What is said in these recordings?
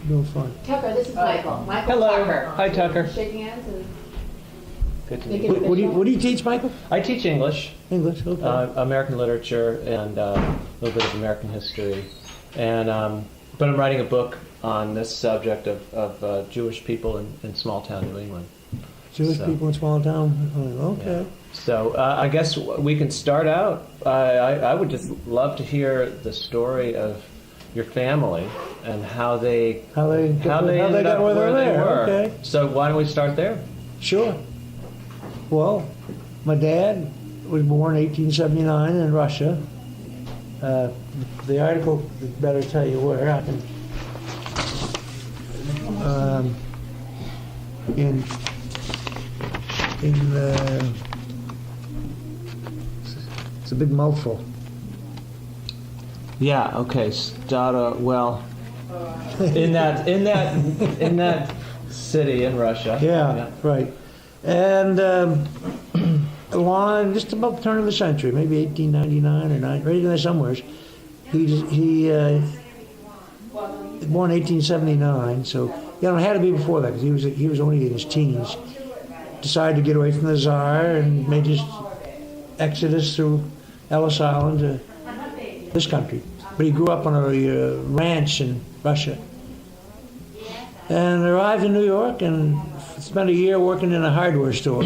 No fun. Tucker, this is Michael. Michael Hello. Tucker. Hi, Tucker. Shaking hands and Good to Make meet it you. What do you teach, Michael? I teach English, English, okay. American literature, and a little bit of American history. And but I'm writing a book on this subject of Jewish people in small town New England. Jewish so- people in small town? Oh, okay. So I guess we can start out. I would just love to hear the story of your family and how they ended got up where where they're they were. Okay. So why don't we start there? Sure. Well, my dad was born in 1879 in Russia. The article better tell you where. I can. It's a big mouthful. Yeah. Okay. Start. Well, in that city in Russia. Yeah, right. And along just about the turn of the century, maybe 1899 or 9, right in there somewhere. He born 1879, so it had to be before that because he was only in his teens. Decided to get away from the Tsar and made his exodus through Ellis Island to this country. But he grew up on a ranch in Russia. And arrived in New York and spent a year working in a hardware store.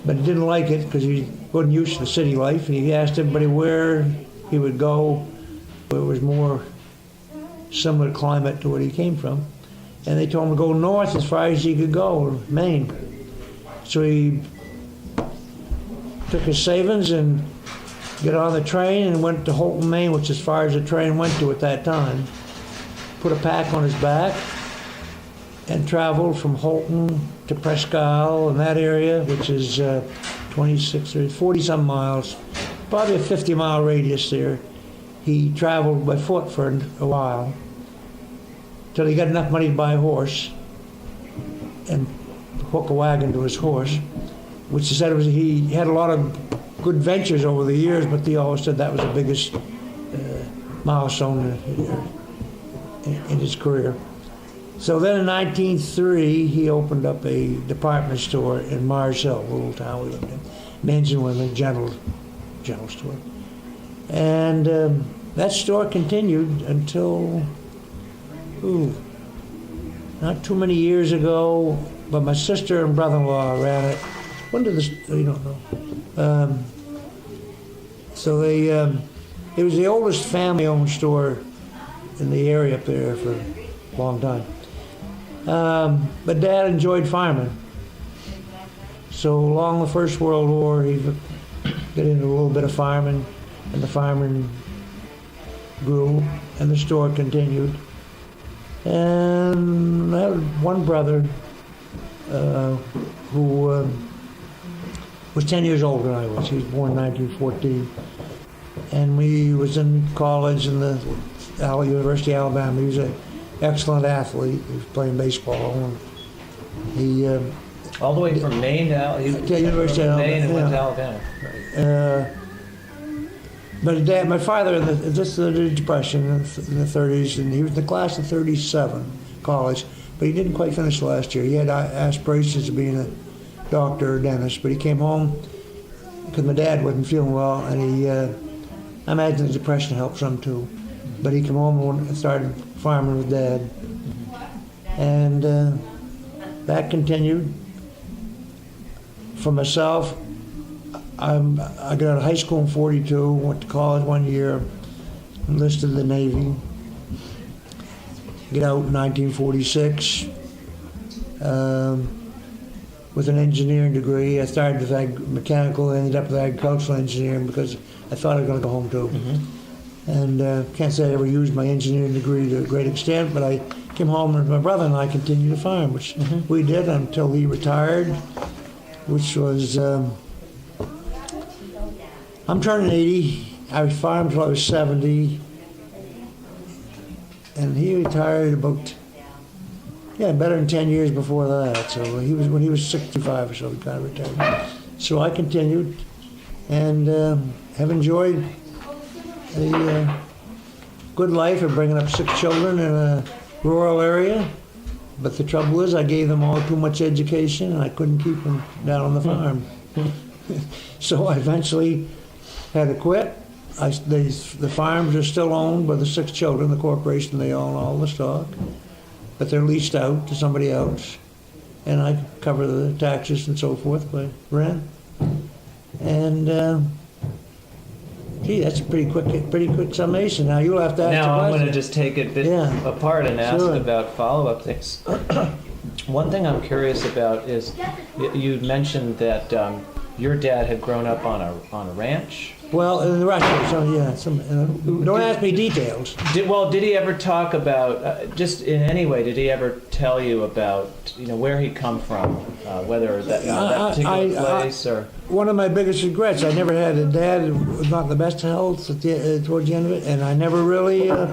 But he didn't like it because he wasn't used to the city life. And he asked everybody where he would go, where it was more similar climate to where he came from. And they told him to go north as far as he could go, Maine. So he took his savings and got on the train and went to Holton, Maine, which is as far as the train went to at that time. Put a pack on his back and traveled from Holton to Presque Isle in that area, which is 26 or 40 some miles, probably a 50-mile radius there. He traveled by foot for a while till he got enough money to buy a horse and hook a wagon to his horse, which he said he had a lot of good ventures over the years, but they always said that was the biggest milestone in his career. So then in 1903, he opened up a department store in Mars Hill, a little town we lived in. Men's and women, general store. And that store continued until, not too many years ago, but my sister and brother-in-law ran it. When did this, you don't know. So it was the oldest family-owned store in the area up there for a long time. But Dad enjoyed farming. So along the First World War, he got into a little bit of farming, and the farming grew, and the store continued. And I had one brother who was 10 years older than I was. He was born in 1914. And we was in college in the University of Alabama. He was an excellent athlete. He was playing baseball. And he All the way from Maine to University of Alabama. Maine and went to Alabama. But Dad, my father, this is the Depression in the 30s, and he was in the class of 37, college, but he didn't quite finish last year. He had aspirations of being a doctor or dentist, but he came home because my dad wasn't feeling well, and I imagine the Depression helped some too. But he came home and started farming with Dad. And that continued. For myself, I got out of high school in 42, went to college one year, enlisted in the Navy. Get out in 1946 with an engineering degree. I started with mechanical, ended up with agricultural engineering because I thought I was going to go home too. Mm-hmm. And can't say I ever used my engineering degree to a great extent, but I came home and my brother and I continued to farm, which we did until he retired, which was, I'm turning 80. I farmed until I was 70. And he retired about, better than 10 years before that. So when he was 65 or so, he kind of retired. So I continued and have enjoyed a good life of bringing up 6 children in a rural area. But the trouble is, I gave them all too much education, and I couldn't keep them down on the farm. So I eventually had to quit. The farms are still owned by the 6 children. The corporation, they own all the stock. But they're leased out to somebody else. And I cover the taxes and so forth by rent. And, gee, that's a pretty quick summation. Now you'll have to ask Now the I'm going to question. just take it Yeah. apart and ask Sure. about follow-up things. One thing I'm curious about is you mentioned that your dad had grown up on a ranch. Well, in the Russia, so yeah. Don't ask me details. Did he ever talk about, just in any way, did he ever tell you about, where he come from, whether that particular place or? One of my biggest regrets, I never had a dad who was not in the best health towards the end of it, and I never really, I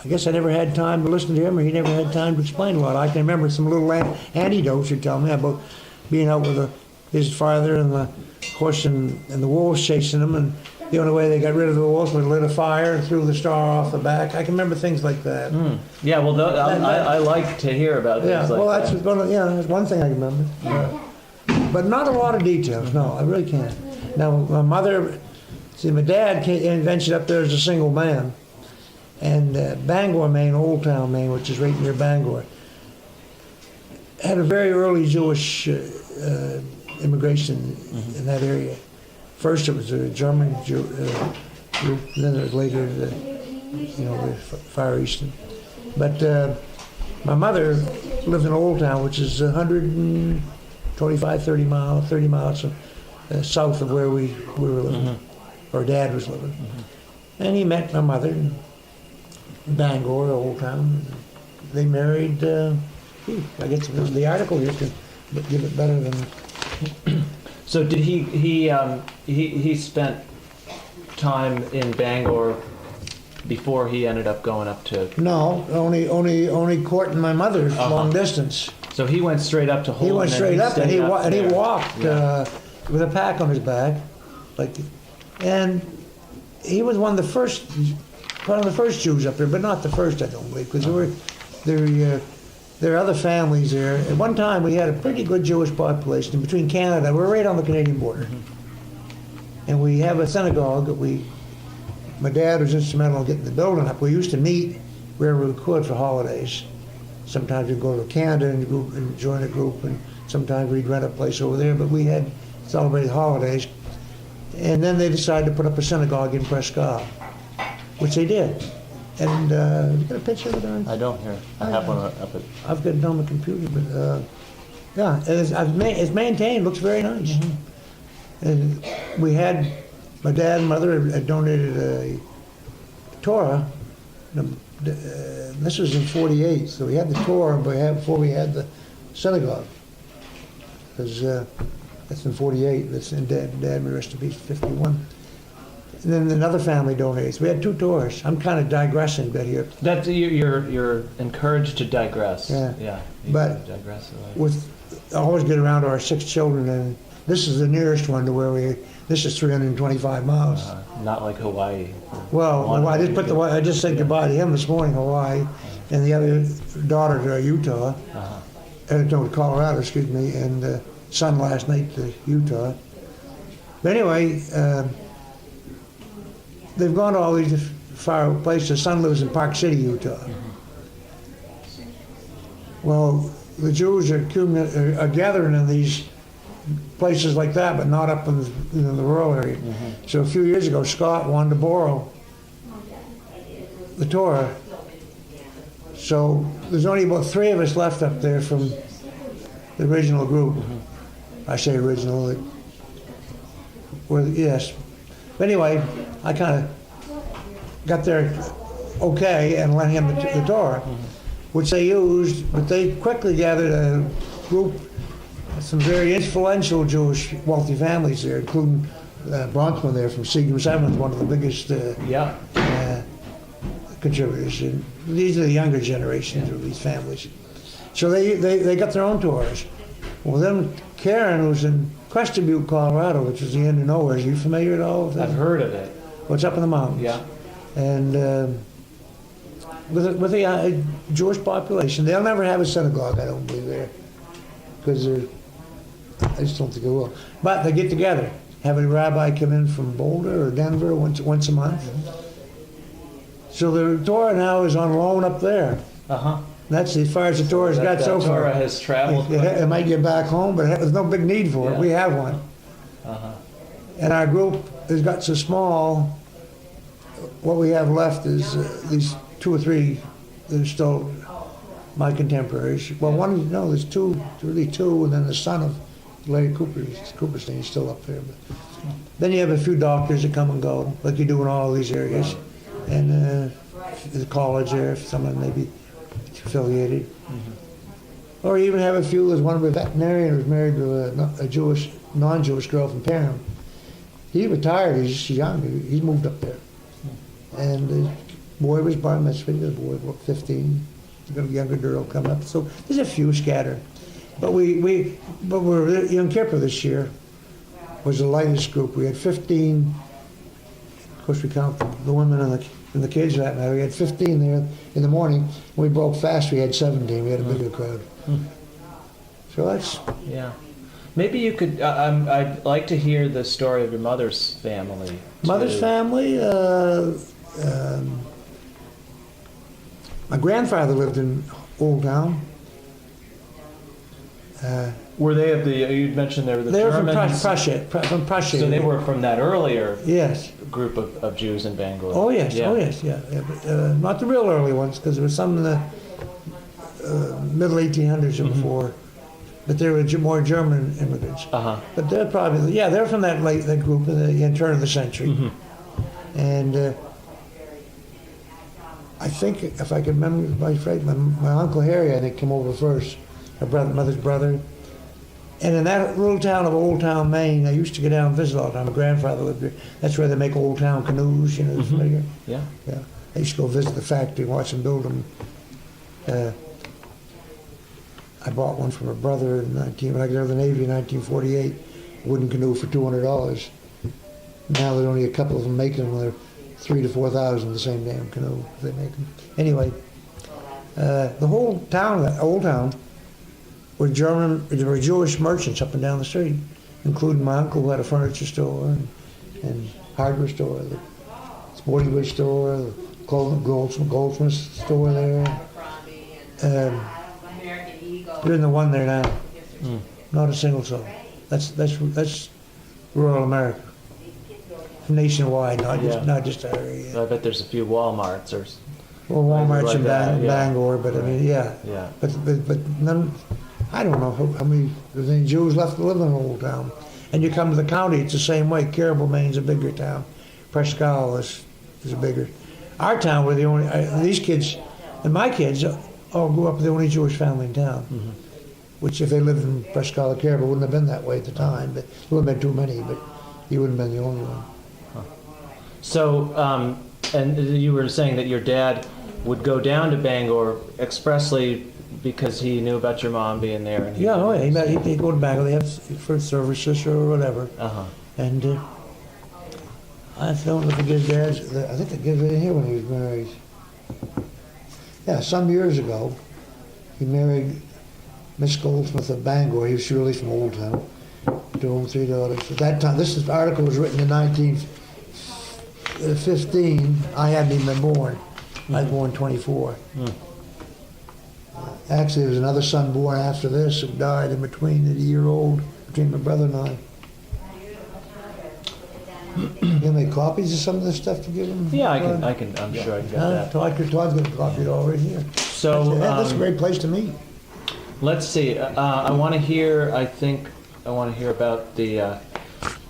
guess I never had time to listen to him, or he never had time to explain a lot. I can remember some little anecdotes he'd tell me about being out with his father and the horse and the wolves chasing him, and the only way they got rid of the wolves was lit a fire and threw the star off the back. I can remember things like that. Yeah, well, I like to hear about things like that's that. that's one thing I can remember. Yeah. But not a lot of details. No, I really can't. Now, my mother, my dad ventured up there as a single man, and Bangor, Maine, Old Town, Maine, which is right near Bangor, had a very early Jewish immigration in that area. First it was a German group, then it was later the Far Eastern. But my mother lived in Old Town, which is 125, 30 miles south of where we were living, or Dad was living. And he met my mother in Bangor, Old Town. They married, I guess the article here could give it better than. So did he spent time in Bangor before he ended up going up to? No, only courting my mother long distance. So he went straight up to Holden. He went straight up, and he walked with a pack on his back, and he was one of the first Jews up there, but not the first, I don't believe, because there are other families there. At one time, we had a pretty good Jewish population between Canada. We're right on the Canadian border. And we have a synagogue that my dad was instrumental in getting the building up. We used to meet wherever we could for holidays. Sometimes we'd go to Canada and join a group, and sometimes we'd rent a place over there, but we had celebrated holidays. And then they decided to put up a synagogue in Prescott, which they did. And you got a picture of it on? I don't here. I have one up at. I've got it on my computer, but yeah, it's maintained. Looks very nice. And we had my dad and mother had donated a Torah. This was in '48, so we had the Torah before we had the synagogue. Because that's in '48. That's in Dad may rest in peace, '51. And then another family donates. We had 2 tours. I'm kind of digressing a bit here. That's you're encouraged to digress. Yeah. You But digress I always get around to our 6 children, and this is the nearest one to where this is 325 miles. Not like Hawaii. Well, I just said goodbye to him this morning, Hawaii, and the other daughter to Utah, to Colorado, excuse me, and son last night to Utah. But anyway, they've gone to all these far places. Son lives in Park City, Utah. Well, the Jews are gathering in these places like that, but not up in the rural area. So a few years ago, Scott wanted to borrow the Torah. So there's only about 3 of us left up there from the original group. I say original. Yes. But anyway, I kind of got there okay and lent him the Torah, which they used, but they quickly gathered a group, some very influential Jewish wealthy families there, including Bronfman there from Seagram 7, one of the biggest contributors. And these are the younger generations of these families. So they got their own Torahs. Well, then Karen, who's in Crested Butte, Colorado, which is the end of nowhere. Are you familiar at all with that? I've heard of it. Well, it's up in the mountains. Yeah. And with the Jewish population. They'll never have a synagogue, I don't believe, there. Because I just don't think it will. But they get together, have a rabbi come in from Boulder or Denver once a month. So the Torah now is on loan up there. Uh-huh. That's as far as the Torah's got so far. Torah has traveled. It might get back home, but there's no big need for it. Yeah. We have one. Uh-huh. And our group has got so small, what we have left is these 2 or 3 that are still my contemporaries. Well, there's really two, and then the son of Larry Cooperstein is still up there. But then you have a few doctors that come and go, like you do in all of these areas. And the college there, if someone may be affiliated. Mm-hmm. Or you even have a few, there's one of a veterinarian who was married to a Jewish, non-Jewish girl from Parham. He retired, he's young, he moved up there. And the boy was bar mitzvah, the boy was 15, got a younger girl coming up. So there's a few scattered. But we're Yom Kippur this year was the lightest group. We had 15, of course we count the women and the kids that night. We had 15 there in the morning. When we broke fast, we had 17. We had a bigger crowd. So that's... Yeah. Maybe you could, I'd like to hear the story of your mother's family. Mother's family, my grandfather lived in Old Town. Were they of the, you'd mentioned they were the They were Germans? from Prussia. So they were from that earlier Yes. group of Jews in Bangor? Oh, yes. Yeah. Oh, yes, yeah. But, not the real early ones, because there were some in the middle 1800s and before. But they were more German immigrants. Uh-huh. But they're probably, they're from that group in the turn of the century. Mm-hmm. And I think, if I can remember right, my Uncle Harry, I think, came over first, my mother's brother. And in that little town of Old Town, Maine, I used to go down and visit all the time. My grandfather lived there. That's where they make Old Town canoes, familiar? Yeah. Yeah. I used to go visit the factory and watch them build them. I bought one from a brother when I got out of the Navy in 1948, a wooden canoe for $200. Now there's only a couple of them making them. They're $3,000 to $4,000 the same damn canoe they make them. Anyway, the whole town, that Old Town, were Jewish merchants up and down the street, including my uncle who had a furniture store and hardware store, the sporting goods store, the goldsmith store there. You're in the one there now. Not a single soul. That's rural America. Nationwide, not just our area. I bet there's a few Walmarts or... Well, Walmart's like in that, Bangor, but I mean, yeah. But none. I don't know how many. There's any Jews left to live in Old Town. And you come to the county, it's the same way. Caribou, Maine's a bigger town. Presque Isle is bigger. Our town, we're the only. These kids, and my kids, all grew up with the only Jewish family in town. Mm-hmm. Which, if they lived in Presque Isle or Caribou, wouldn't have been that way at the time. But there wouldn't have been too many. But you wouldn't have been the only one. Huh. So, and you were saying that your dad would go down to Bangor expressly because he knew about your mom being there. And He'd go to Bangor. They have first services or whatever. Uh-huh. And I don't know if his dad's. I think they gave it here when he was married. Yeah, some years ago, he married Miss Goldsmith of Bangor. He was really from Old Town. Two and 3 daughters. At that time, this article was written in 1915. I hadn't even been born. I was born 24. Actually, there was another son born after this who died in between at a year old, between my brother and I. You have any copies of some of this stuff to give him? Yeah, I'm sure I can get that. Todd's got a copy of it all right here. So that's a great place to meet. Let's see. I want to hear about the.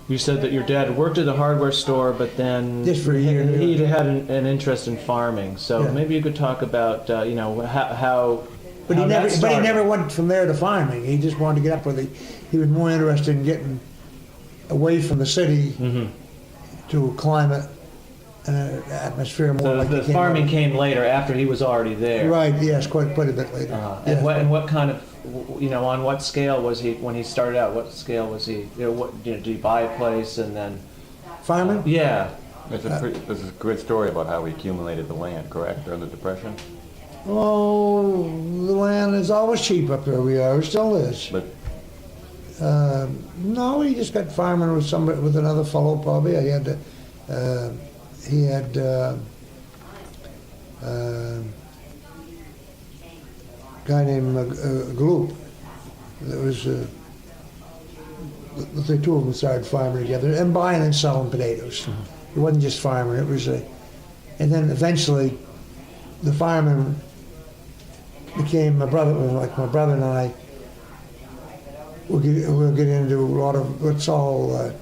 You said that your dad worked at a hardware store, but then just for a year, he had an interest in farming. So maybe you could talk about how. But he never went from there to farming. He just wanted to get up with it. He was more interested in getting away from the city to a climate and an atmosphere more. So like the farming came later after he was already there. Right. Yes. Quite a bit later. And what kind of, on what scale was he when he started out? What scale was he? Did he buy a place and then farming? Yeah. This is a good story about how we accumulated the land, correct, during the Depression? Oh, the land is always cheap up there we are, it still is. But No, he just got farming with somebody, with another fellow probably. He had guy named Gloop. That was the two of them started farming together and buying and selling potatoes. It wasn't just farming. It was and then eventually the farming became my brother. Like my brother and I, we'll get into a lot of what's all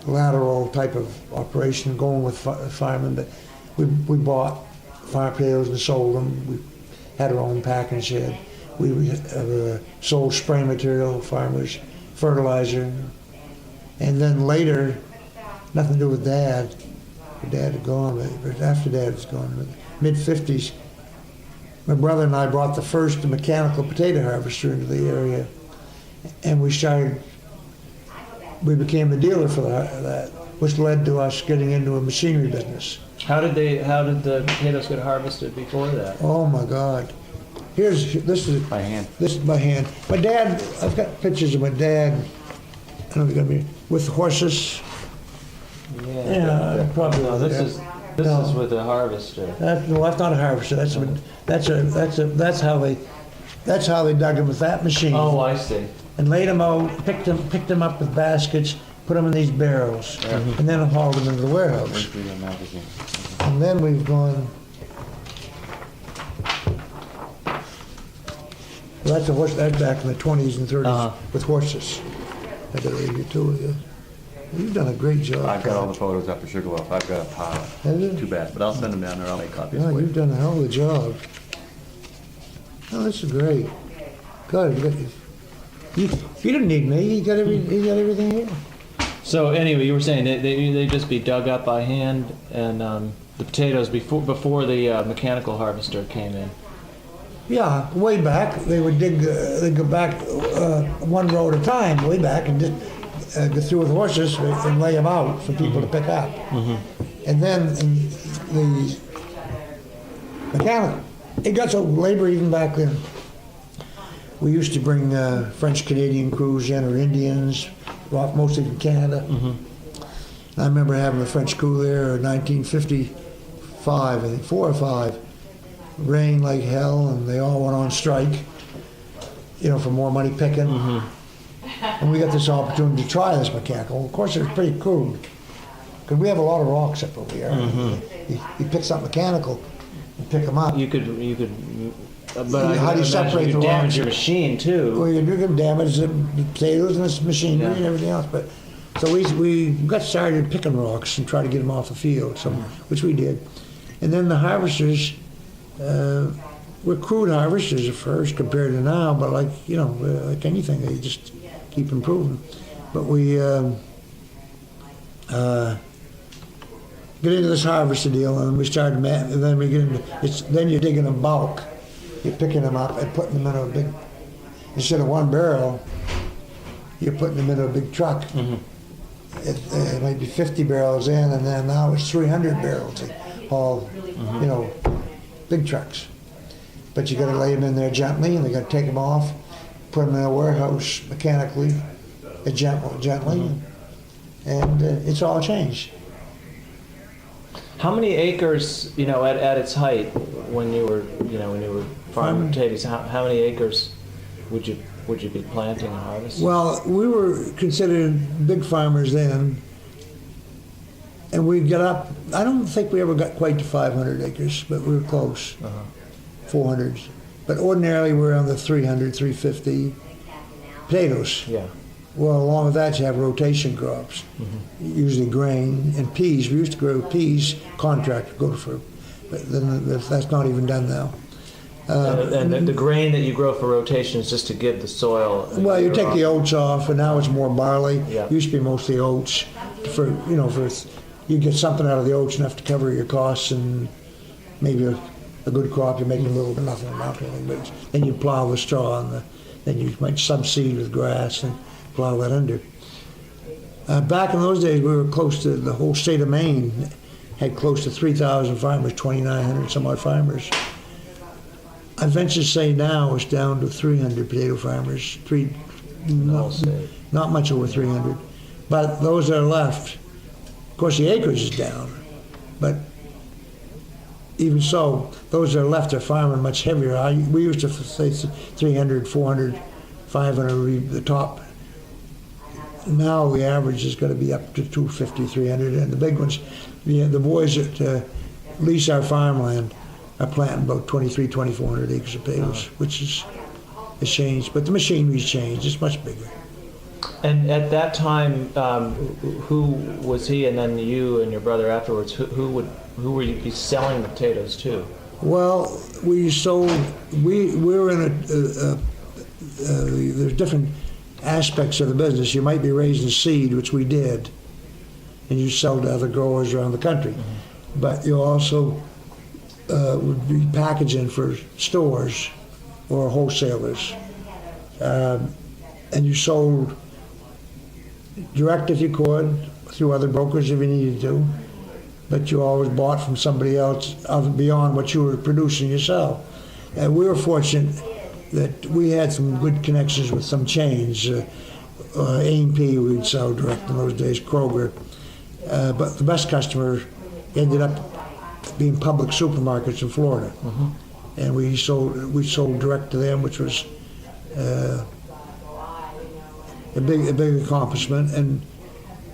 lateral type of operation going with farming, but we bought farm potatoes and sold them. We had our own packing shed. We sold spray material, farmers, fertilizer, and then later, nothing to do with Dad. Dad had gone, but after Dad was gone, mid-50s, my brother and I brought the first mechanical potato harvester into the area, and we became the dealer for that, which led to us getting into a machinery business. How did the potatoes get harvested before that? Oh my God. This is by hand. This is by hand. My dad, I've got pictures of my dad, I don't know if they're gonna be, with horses. Yeah, probably. No, this is with a harvester. That's not a harvester. That's how they dug them with that machine. Oh, I see. And laid them out, picked them up with baskets, put them in these barrels, and then hauled them into the warehouse. And then we've gone. Well, that's a horse. That's back in the 20s and 30s with horses. I got to leave you two of you. You've done a great job. I've got all the photos up to Sugarloaf. I've got a pile. Have you? Too bad, but I'll send them down there. I'll make copies No, for you. you've done a hell of a job. Oh, this is great. Good. You didn't need me. He got everything here. So anyway, you were saying they just be dug up by hand, and the potatoes before the mechanical harvester came in. Yeah, way back they would dig. They'd go back one row at a time, way back, and just go through with horses and lay them out for people to pick up. And then the mechanical, it got so labor even back then. We used to bring French Canadian crews in, or Indians, mostly from Canada. I remember having a French crew there in 1955, I think 4 or 5. Rain like hell, and they all went on strike, for more money picking. And we got this opportunity to try this mechanical. Of course, it was pretty crude, because we have a lot of rocks up over here. You pick something mechanical and pick them up. You could. But How do you separate the rocks? Damage your machine too. Well, you can damage the potatoes and the machinery and Yeah. everything else. But so we got started picking rocks and try to get them off the field, which we did. And then the harvesters were crude harvesters at first compared to now, but like anything, they just keep improving. But we get into this harvester deal, and we started. And then we get into then you're digging in bulk. You're picking them up and putting them in a big. Instead of one barrel, you're putting them in a big truck. It might be 50 barrels in, and then now it's 300 barrels. All big trucks. But you got to lay them in there gently, and they got to take them off, put them in a warehouse mechanically, gently, and it's all changed. How many acres, at its height, when you were farming potatoes, how many acres would you be planting and harvesting? Well, we were considered big farmers then, and we got up. I don't think we ever got quite to 500 acres, but we were close, 400s. But ordinarily we're on the 300, 350 potatoes. Yeah. Well, along with that, you have rotation crops, usually grain and peas. We used to grow peas, contract, go for, but then that's not even done now. And the grain that you grow for rotation is just to give the soil. Well, you take the oats off, and now it's more barley. Yeah. Used to be mostly oats. For you get something out of the oats enough to cover your costs, and maybe a good crop you're making a little bit, nothing amount to anything. But then you plow the straw, and then you might subseed with grass and plow that under. Back in those days, we were close to the whole state of Maine, had close to 3,000 farmers, 2,900 some odd farmers. I venture to say now it's down to 300 potato farmers, not much over 300. But those that are left, of course the acreage is down, but even so, those that are left are farming much heavier. We used to say 300, 400, 500 would be the top. Now the average is going to be up to 250, 300, and the big ones, the boys that lease our farmland are planting about 2,400 acres of potatoes, which has changed. But the machinery's changed; it's much bigger. And at that time, who was he, and then you and your brother afterwards? Who were you be selling the potatoes to? Well, we were in there's different aspects of the business. You might be raising seed, which we did, and you sell to other growers around the country. Mm-hmm. But you also would be packaging for stores or wholesalers. And you sold direct if you could, through other brokers if you needed to, but you always bought from somebody else beyond what you were producing yourself. And we were fortunate that we had some good connections with some chains. A&P we'd sell direct in those days, Kroger. But the best customer ended up being public supermarkets in Florida. Mm-hmm. And we sold direct to them, which was a big accomplishment, and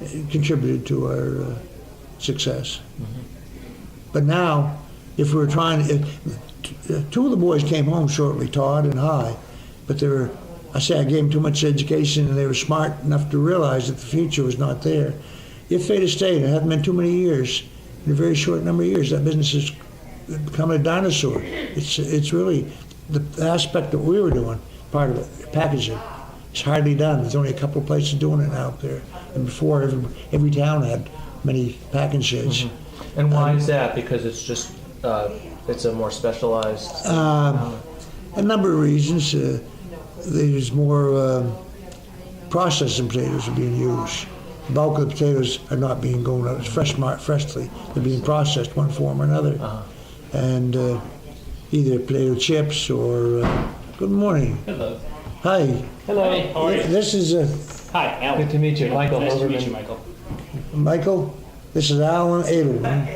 it contributed to our success. Mm-hmm. But now, if we were trying, two of the boys came home shortly, Todd and High, but I gave them too much education, and they were smart enough to realize that the future was not there. If they'd have stayed, it hadn't been too many years, in a very short number of years, that business has become a dinosaur. It's really the aspect that we were doing, part of it, packaging. It's hardly done. There's only a couple of places doing it now out there. And before, every town had many packing sheds. Mm-hmm. And why is that? Because it's just, it's a more specialized... a number of reasons. There's more processing potatoes are being used. The bulk of the potatoes are not being going out. It's freshly. They're being processed one form or another. Uh-huh. And either potato chips or... good morning. Hello. Hi. Hello. Hey, how are you? This is Hi, Alan. Good to meet you, Michael. Nice to meet you, Michael. Michael. This is Alan Adelman.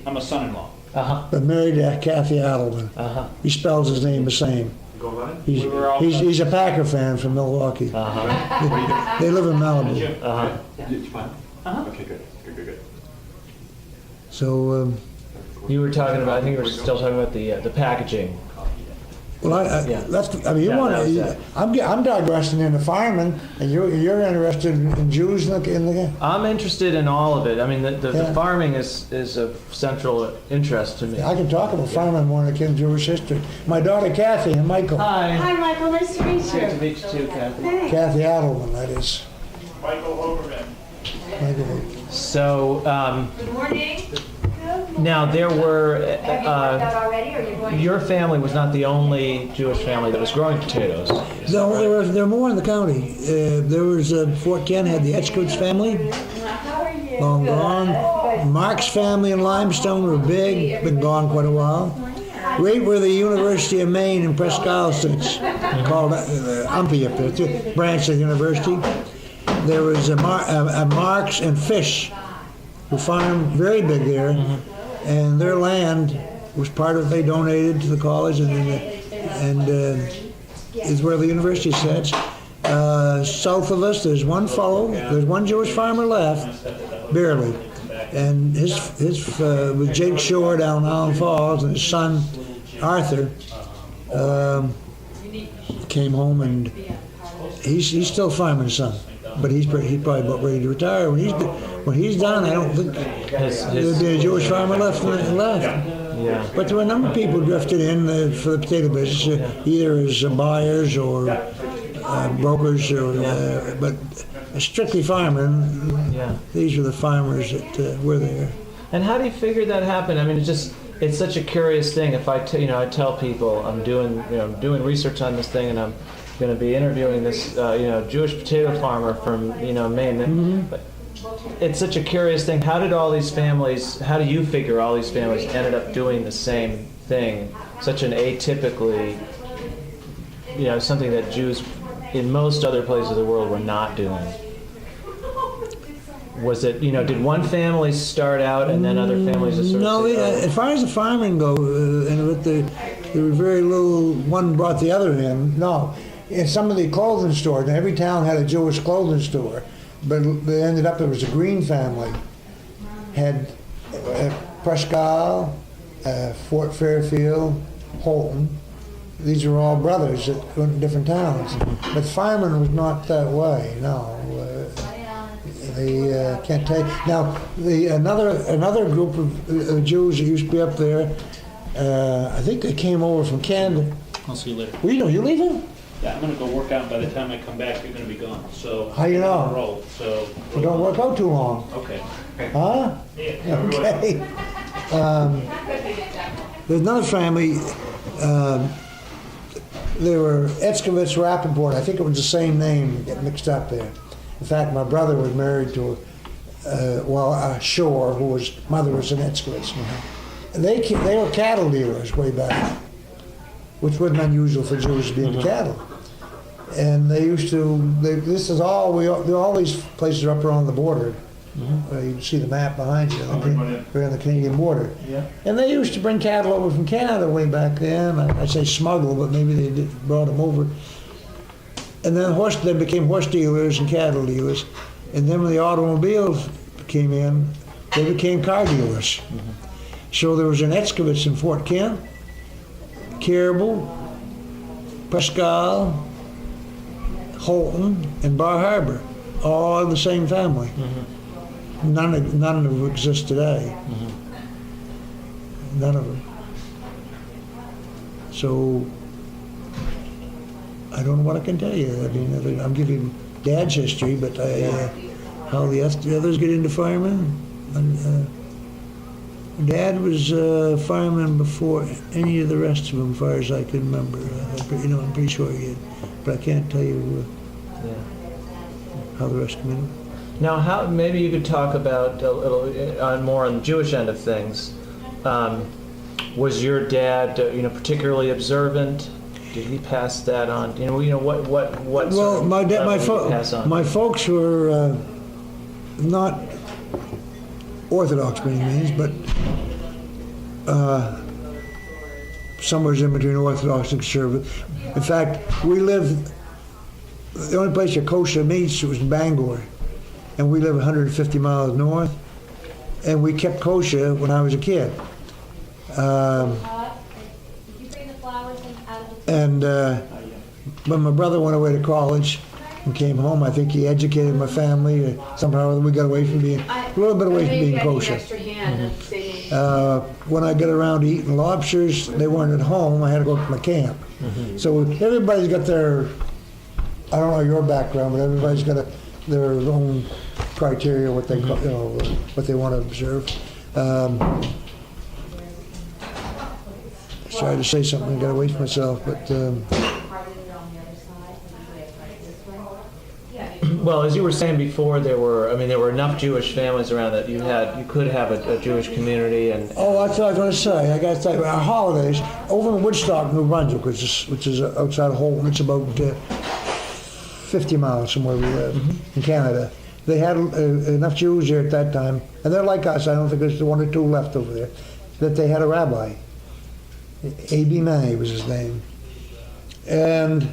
I'm a son-in-law. Uh-huh. But married to Kathy Adelman. Uh-huh. He spells his name the same. He's a Packer fan from Milwaukee. Uh-huh. They live in Malibu. Uh-huh. You fine? Uh-huh. Okay, good. So You were talking about, I think you were still talking about the packaging. well, Yeah. you Yeah, want that was to. that. I'm digressing into firemen, and you're interested in Jews in the. I'm interested in all of it. I mean, the Yeah. farming is of central interest to me. I can talk about firemen more than I can Jewish history. My daughter Kathy and Michael. Hi. Hi, Michael. Nice to meet you. Good to meet you too, Kathy. Thanks. Kathy Adelman, that is. Michael Hoberman. Michael. So, Good morning. now there were, Have you worked out already, or are you going? your family was not the only Jewish family that was growing potatoes. No, there are more in the county. There was Fort Kent had the Etchkowitz family, How are you? long gone. Mark's family in Limestone were big, been gone quite a while. Right where the University of Maine in Presque Isle sits, called Umpy up there, it's a branch of the university. There was a Marks and Fish, who farmed very big there, and their land was part of, they donated to the college, and is where the university sits. South of us, there's one Jewish farmer left, barely, and his with Jake Shore down Island Falls, and his son Arthur came home, and he's still farming some, but he's probably about ready to retire. When he's done, I don't think there'll be a Jewish farmer left. Yeah. But there were a number of people who drifted in for the potato business, either as buyers or brokers, but strictly farming. Yeah. These were the farmers that were there. And how do you figure that happened? I mean, it's such a curious thing. If I tell people I'm doing research on this thing, and I'm going to be interviewing this Jewish potato farmer from Maine. Mm-hmm. But it's such a curious thing. How do you figure all these families ended up doing the same thing? Such an atypically, something that Jews in most other places of the world were not doing. Was it, did one family start out and then other families just sort No, of say, as far as the farming go, there were very little, one brought the other in. No, in some of the clothing stores, and every town had a Jewish clothing store, but they ended up, there was a Green family, had Prescott, Fort Fairfield, Holton. These were all brothers that went in different towns. But farming was not that way, no. They can't tell you. Now, another group of Jews that used to be up there, I think they came over from Canada. I'll see you later. Well, you leaving? Yeah, I'm gonna go work out, and by the time I come back, you're gonna be gone, so. How you know? Roll, so. Well, don't work out too long. Okay. Huh? Yeah. Okay. There's another family, they were Etzkovitz Rappaport. I think it was the same name, get mixed up there. In fact, my brother was married to a Shore, whose mother was an Etzkovitz. They were cattle dealers way back, which wasn't unusual for Jews to be into cattle. And they used to, all these places are up around the border. You can see the map behind you. They're on the Canadian border. Yeah. And they used to bring cattle over from Canada way back then. I say smuggle, but maybe they brought them over. And then they became horse dealers and cattle dealers. And then when the automobiles came in, they became car dealers. So there was an Etzkovitz in Fort Kent, Caribou, Prescott, Holton, and Bar Harbor, all the same family. None of them exist today. None of them. So I don't know what I can tell you. I mean, I'm giving Dad's history, but how the others get into farming. Dad was farming before any of the rest of them, as far as I can remember. I'm pretty sure he did, but I can't tell you how the rest come in. Now, maybe you could talk about a little more on the Jewish end of things. Was your dad, particularly observant? Did he pass that on? What? Well, sort of my pass on? my folks were not Orthodox by any means, but somewhere in between Orthodox and conservative. In fact, the only place your kosher meets was in Bangor, and we live 150 miles north, and we kept kosher when I was a kid. And when my brother went away to college and came home, I think he educated my family. Somehow we got away from being, a little bit away from being kosher. When I got around to eating lobsters, they weren't at home. I had to go to my camp. So everybody's got their, I don't know your background, but everybody's got their own criteria, what they what they want to observe. Tried to say something and got away from myself, but well, as you were saying before, there were enough Jewish families around that you could have a Jewish community. And that's what I was going to say. I got to tell you, our holidays over in Woodstock, New Brunswick, which is outside of Holton. It's about 50 miles from where we live in Canada. They had enough Jews there at that time, and they're like us. I don't think there's one or two left over there. That they had a rabbi. A.B. May was his name. And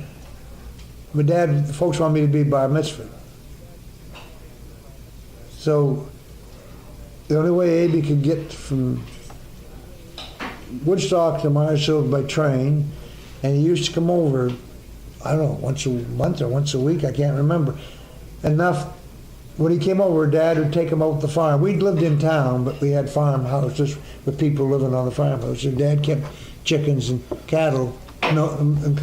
my dad, the folks wanted me to be bar mitzvah. So the only way A.B. could get from Woodstock to Marsfield by train, and he used to come over, I don't know, once a month or once a week, I can't remember. Enough, when he came over, Dad would take him out to the farm. We'd lived in town, but we had farmhouses with people living on the farmhouse. And Dad kept chickens and cattle to milk and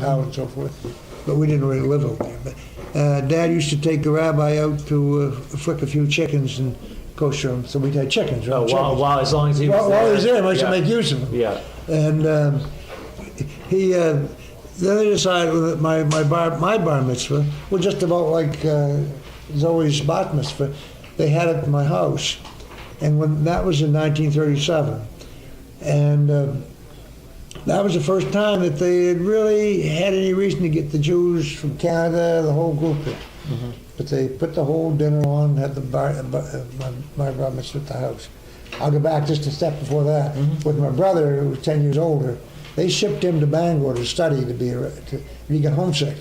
cow and so forth, but we didn't really live over there. But Dad used to take the rabbi out to flick a few chickens and kosher them, so we'd have chickens. Right? While as long as he was there. While he was there, I should make use of them. Yeah. And then they decided that my bar mitzvah was just about like there's always bat mitzvah. They had it at my house, and when that was in 1937, and that was the first time that they had really had any reason to get the Jews from Canada, the whole group. But they put the whole dinner on, had my bar mitzvah at the house. I'll go back just a step before that. With my brother, who was 10 years older, they shipped him to Bangor to study he got homesick.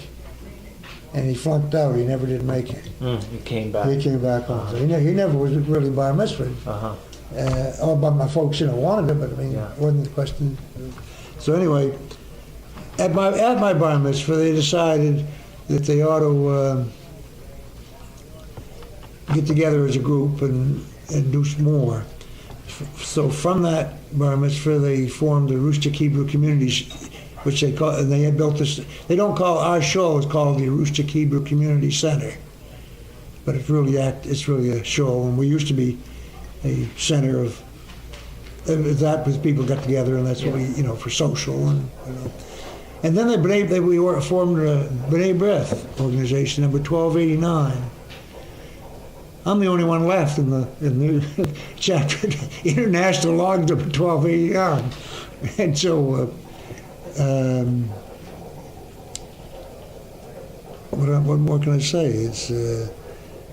And he flunked out. He never did make it. He came back. He came back home. So he never was really bar mitzvah. But my folks, wanted it, but I mean, it wasn't the question. So anyway, at my bar mitzvah, they decided that they ought to get together as a group and do some more. So from that bar mitzvah, they formed the Aroostook Hebrew Communities, which they call, and they had built this. They don't call our show; it's called the Aroostook Hebrew Community Center, but it's really a show. And we used to be a center of that, with people got together, and that's what we, for social and. And then we formed a B'nai B'rith organization, number 1289. I'm the only one left in the chapter, International Log number 1289. And so, what more can I say? It's,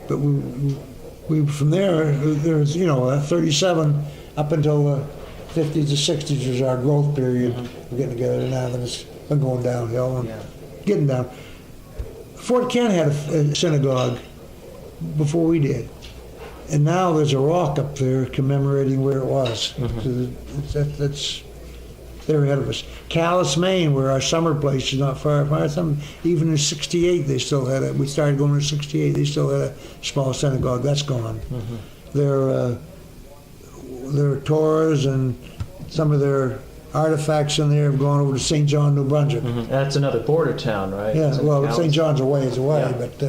but we from there's 37 up until the 50s to 60s was our growth period. We're getting together now, then it's been going downhill and getting down. Fort Kent had a synagogue before we did, and now there's a rock up there commemorating where it was. So they're ahead of us. Calais, Maine, where our summer place is not far apart. Even in '68 they still had it. We started going in '68. They still had a small synagogue. That's gone. Their Torahs and some of their artifacts in there have gone over to St. John, New Brunswick. That's another border town, right? Yeah, well, St. John's a ways away, but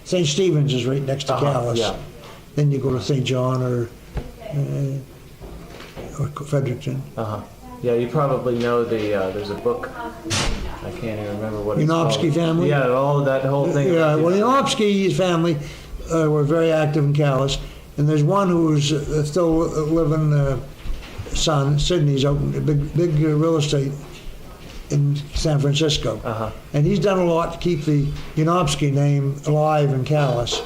St. Stephen's is right next to Calais. Then you go to St. John or Fredericton. Yeah, you probably know there's a book, I can't even remember what it's called. Yanofsky family? Yeah, all of that whole thing. Yeah, well, the Yanofsky family were very active in Calais, and there's one who's still living, son, Sydney's opened a big real estate in San Francisco. And he's done a lot to keep the Yanofsky name alive in Calais.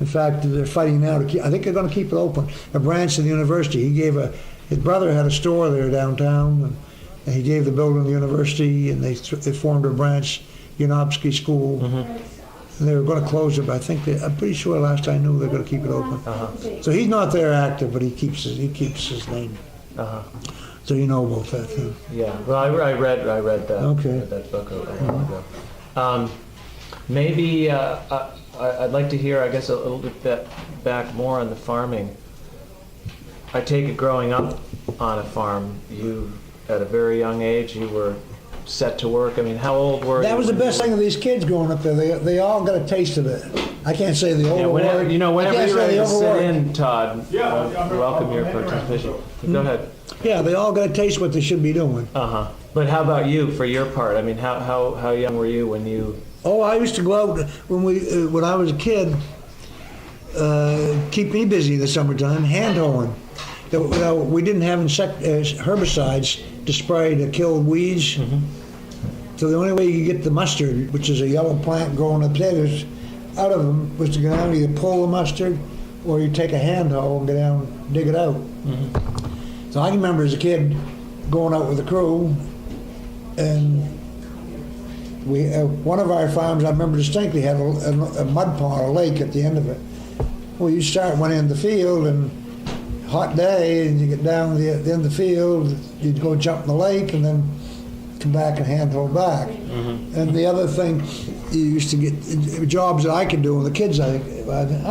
In fact, they're fighting now to keep, I think they're going to keep it open, a branch of the university. His brother had a store there downtown, and he gave the building to the university, and they formed a branch, Yanofsky School. And they were going to close it, but I'm pretty sure last I knew they're going to keep it open. So he's not there active, but he keeps his name. So you know about that thing. Yeah, well, I read that. Okay. Read that book a while ago. Maybe I'd like to hear, I guess, a little bit back more on the farming. I take it growing up on a farm, you, at a very young age, you were set to work. I mean, how old were you? That was the best thing of these kids growing up there. They all got a taste of it. I can't say the overworked. Whenever you're ready to sit in, Todd, welcome your participation. Go ahead. Yeah, they all got a taste of what they should be doing. But how about you, for your part? I mean, how young were you when you... Oh, I used to go out when I was a kid, keep me busy in the summertime, hand hoeing. We didn't have herbicides to spray to kill weeds. So the only way you could get the mustard, which is a yellow plant growing the potatoes, out of them was to go down and either pull the mustard or you take a hand hoe and go down and dig it out. So I can remember as a kid going out with a crew, and one of our farms, I remember distinctly, had a mud pond, a lake at the end of it. Well, you went in the field, and hot day, and you get down to the end of the field, you'd go jump in the lake, and then come back and hand hoe back. And the other thing, you used to get jobs that I could do with the kids. I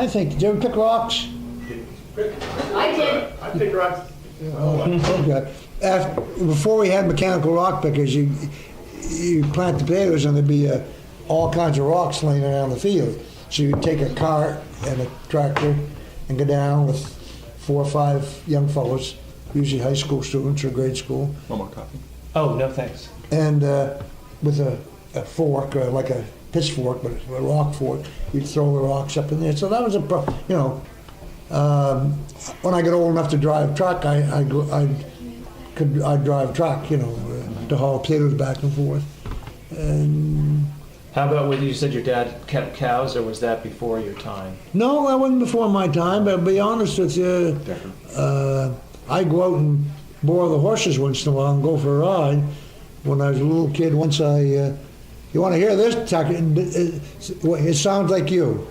think, did you ever pick rocks? I did. I pick rocks. Okay. Before we had mechanical rock pickers, you plant the potatoes and there'd be all kinds of rocks laying around the field. So you'd take a cart and a tractor and go down with 4 or 5 young fellows, usually high school students or grade school. One more coffee. Oh, no thanks. And with a fork, like a pitchfork, but it's a rock fork. You'd throw the rocks up in there. So that was when I got old enough to drive truck, I'd drive truck, to haul potatoes back and forth. And How about when you said your dad kept cows, or was that before your time? no, that wasn't before my time, but to be honest with you, I go out and borrow the horses once in a while and go for a ride. When I was a little kid, once you want to hear this, Tuck? It sounds like you,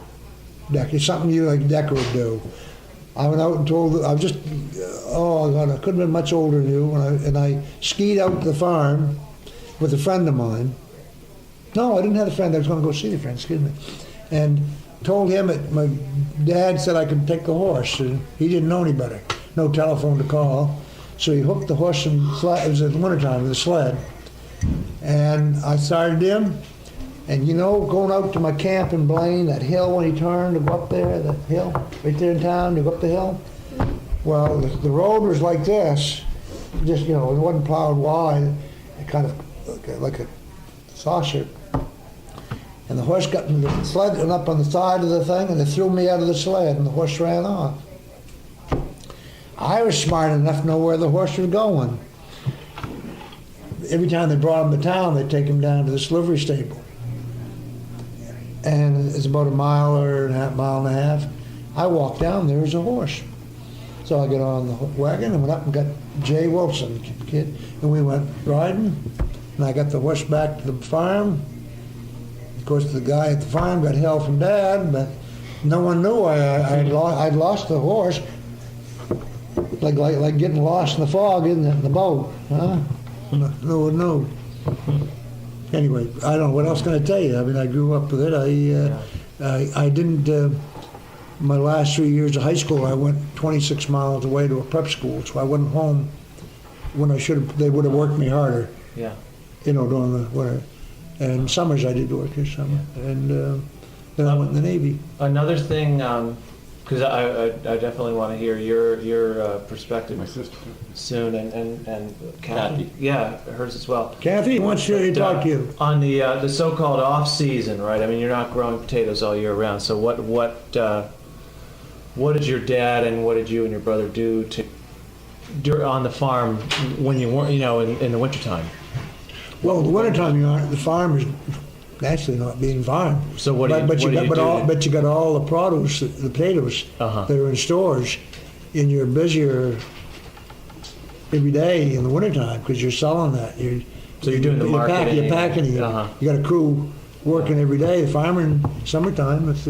Deck. It's something you like Decker would do. I went out and told, I was just, oh God, I couldn't have been much older than you, and I skied out to the farm with a friend of mine. No, I didn't have a friend, I was going to go see the friend, excuse me. And told him that my dad said I could take the horse, and he didn't know any better. No telephone to call. So he hooked the horse and sled, it was in the wintertime, with a sled. And I started him, and going out to my camp in Blaine, that hill when he turned to go up there, that hill, right there in town, to go up the hill. Well, the road was like this, just, it wasn't plowed wide, it kind of like a saucer. And the horse got in the sled and up on the side of the thing, and they threw me out of the sled, and the horse ran off. I was smart enough to know where the horse was going. Every time they brought him to town, they'd take him down to this livery stable. And it's about a mile and a half. I walked down, there was a horse. So I got on the wagon and went up and got Jay Wilson, kid, and we went riding. And I got the horse back to the farm. Of course, the guy at the farm got hell from Dad, but no one knew I'd lost the horse. Like getting lost in the fog, isn't it, in the boat, huh? No one knew. Anyway, I don't know, what else can I tell you? I mean, I grew up with it. I didn't, my last 3 years of high school, I went 26 miles away to a prep school, so I wasn't home when I should have, they would have worked me harder. Yeah. During the winter. And summers I did work this summer. And then I went in the Navy. Another thing, because I definitely want to hear your perspective My sister. soon, and Kathy. Yeah, hers as well. Kathy wants to talk to you. On the so-called off season, right? I mean, you're not growing potatoes all year round. So what did your dad and what did you and your brother do on the farm when you weren't, in the wintertime? Well, in the wintertime, the farm is naturally not being farmed. So what do you do? But you got all the produce, the potatoes that are in stores, and you're busier every day in the wintertime because you're selling that. So you're doing the marketing. You're packing. You got a crew working every day. The farmer in summertime, it's,